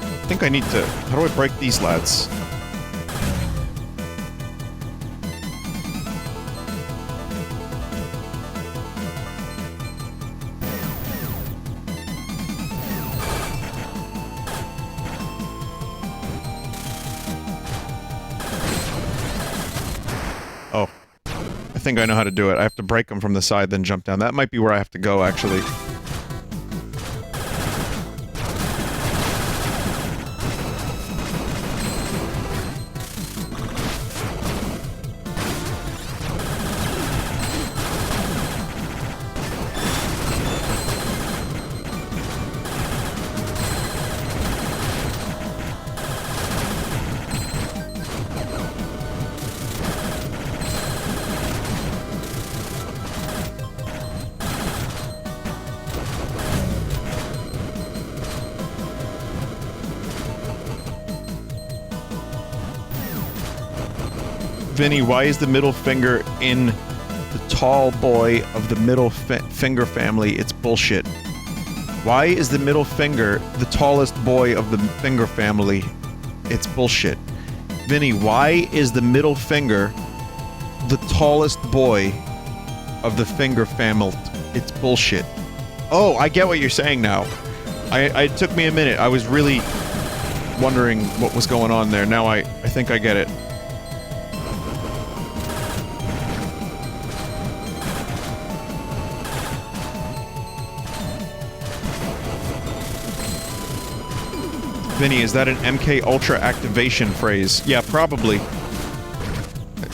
I think I need to... How do I break these lads? Oh. I think I know how to do it. I have to break them from the side, then jump down. That might be where I have to go, actually. Vinny, why is the middle finger in the tall boy of the middle finger family? It's bullshit. Why is the middle finger the tallest boy of the finger family? It's bullshit. Vinny, why is the middle finger the tallest boy of the finger family? It's bullshit. Oh, I get what you're saying now. It took me a minute. I was really wondering what was going on there. Now I think I get it. Vinny, is that an MK Ultra activation phrase? Yeah, probably.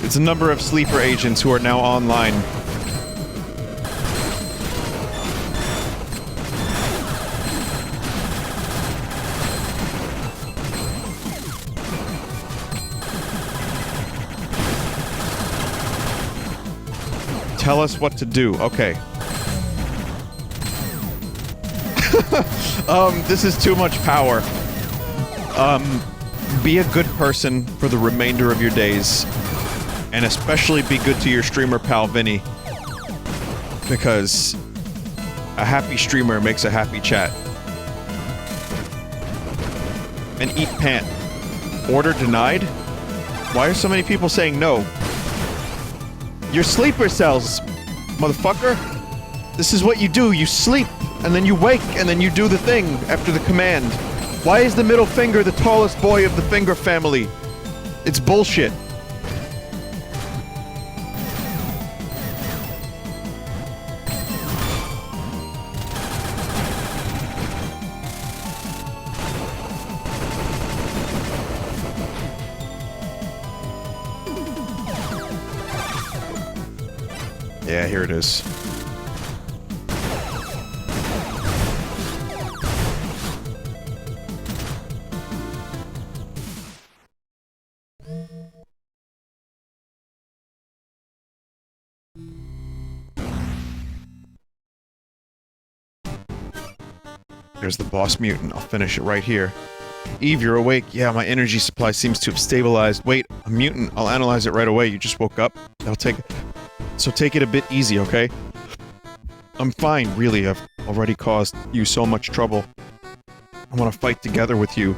It's a number of sleeper agents who are now online. Tell us what to do. Okay. This is too much power. be a good person for the remainder of your days. And especially be good to your streamer pal, Vinny. Because a happy streamer makes a happy chat. And eat pant. Order denied? Why are so many people saying no? Your sleeper cells, motherfucker. This is what you do. You sleep, and then you wake, and then you do the thing after the command. Why is the middle finger the tallest boy of the finger family? It's bullshit. Yeah, here it is. There's the boss mutant. I'll finish it right here. Eve, you're awake. Yeah, my energy supply seems to have stabilized. Wait, a mutant. I'll analyze it right away. You just woke up. That'll take... So take it a bit easy, okay? I'm fine, really. I've already caused you so much trouble. I want to fight together with you.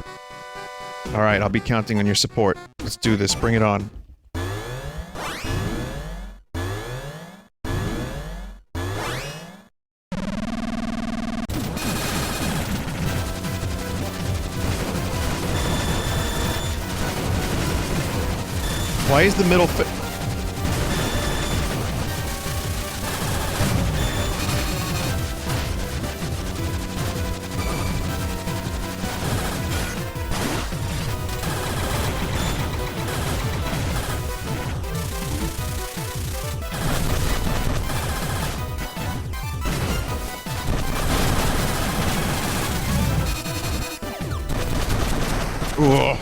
Alright, I'll be counting on your support. Let's do this. Bring it on. Why is the middle fi- Ugh.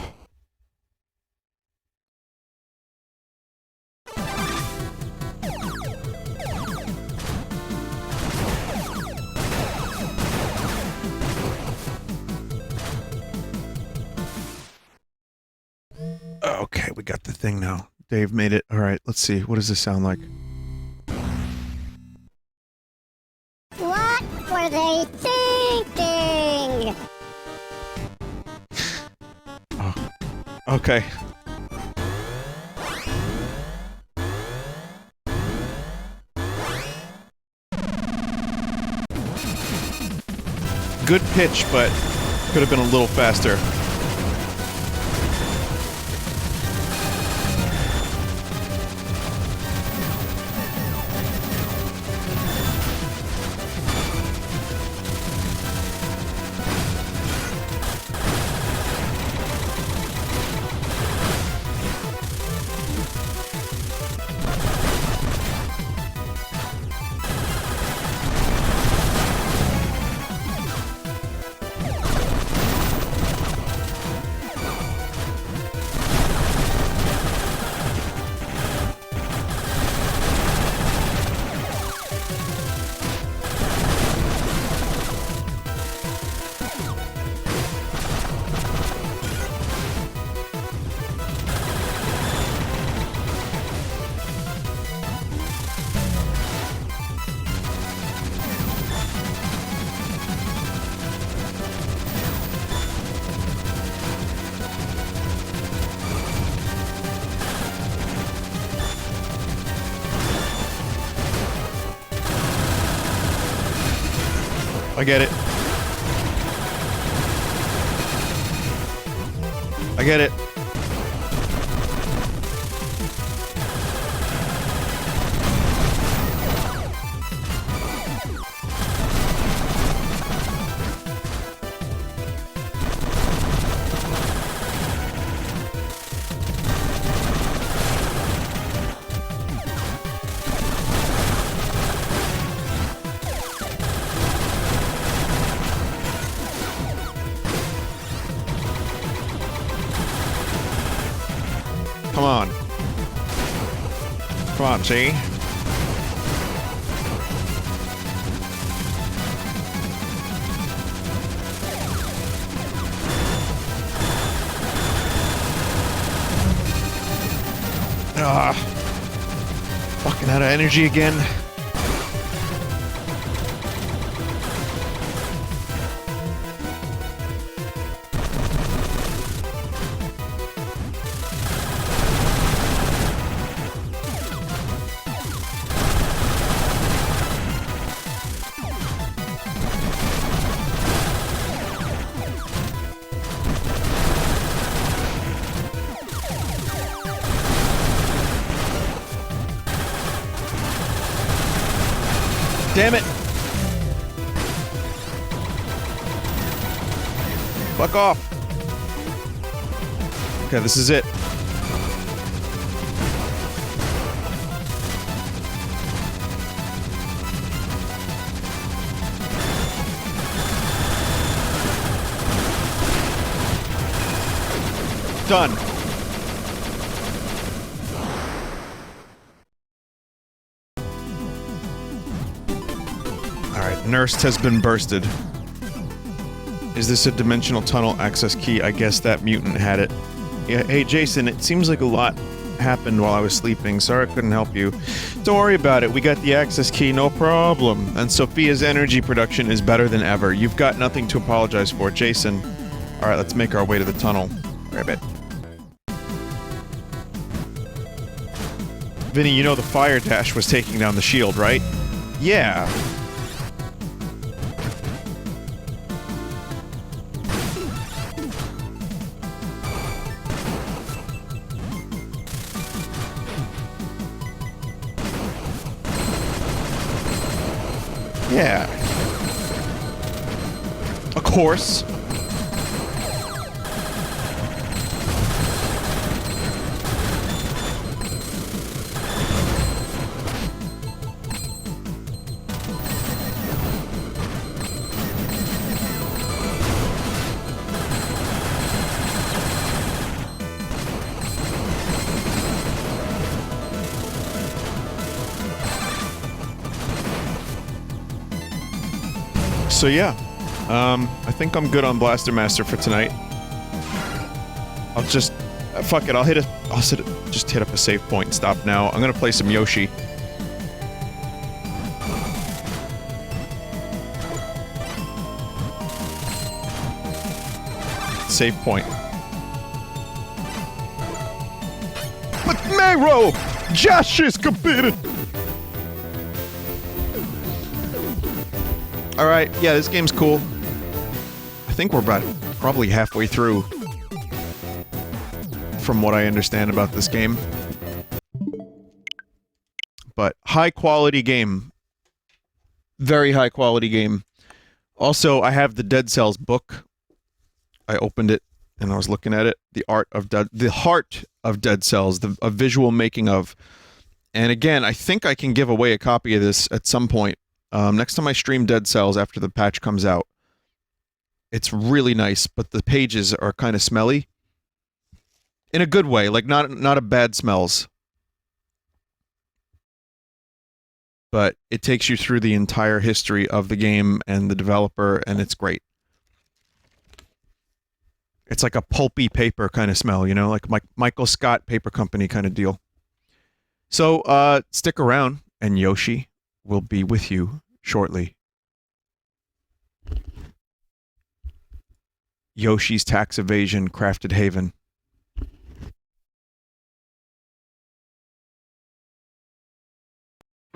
Okay, we got the thing now. Dave made it. Alright, let's see. What does this sound like? What were they thinking? Oh. Okay. Good pitch, but could have been a little faster. I get it. I get it. Come on. Come on, see? energy again. Damn it! Fuck off! Okay, this is it. Done. Alright, Nurse has been bursted. Is this a dimensional tunnel access key? I guess that mutant had it. Yeah, hey Jason, it seems like a lot happened while I was sleeping. Sorry I couldn't help you. Don't worry about it, we got the access key, no problem. And Sophia's energy production is better than ever. You've got nothing to apologize for, Jason. Alright, let's make our way to the tunnel. Grab it. Vinny, you know the fire dash was taking down the shield, right? Yeah. Yeah. Of course. So yeah, I think I'm good on Blaster Master for tonight. I'll just, fuck it, just hit up a save point and stop now. I'm gonna play some Yoshi. Save point. But Mero! Josh is competed! Alright, yeah, this game's cool. I think we're about probably halfway through. From what I understand about this game. But, high quality game. Very high quality game. Also, I have the Dead Cells book. I opened it and I was looking at it. The Heart of Dead Cells, a visual making of. And again, I think I can give away a copy of this at some point. Next time I stream Dead Cells after the patch comes out. It's really nice, but the pages are kind of smelly. In a good way, like not a bad smells. But it takes you through the entire history of the game and the developer, and it's great. It's like a pulpy paper kind of smell, you know, like Michael Scott Paper Company kind of deal. So, stick around, and Yoshi will be with you shortly. Yoshi's Tax Evasion Crafted Haven.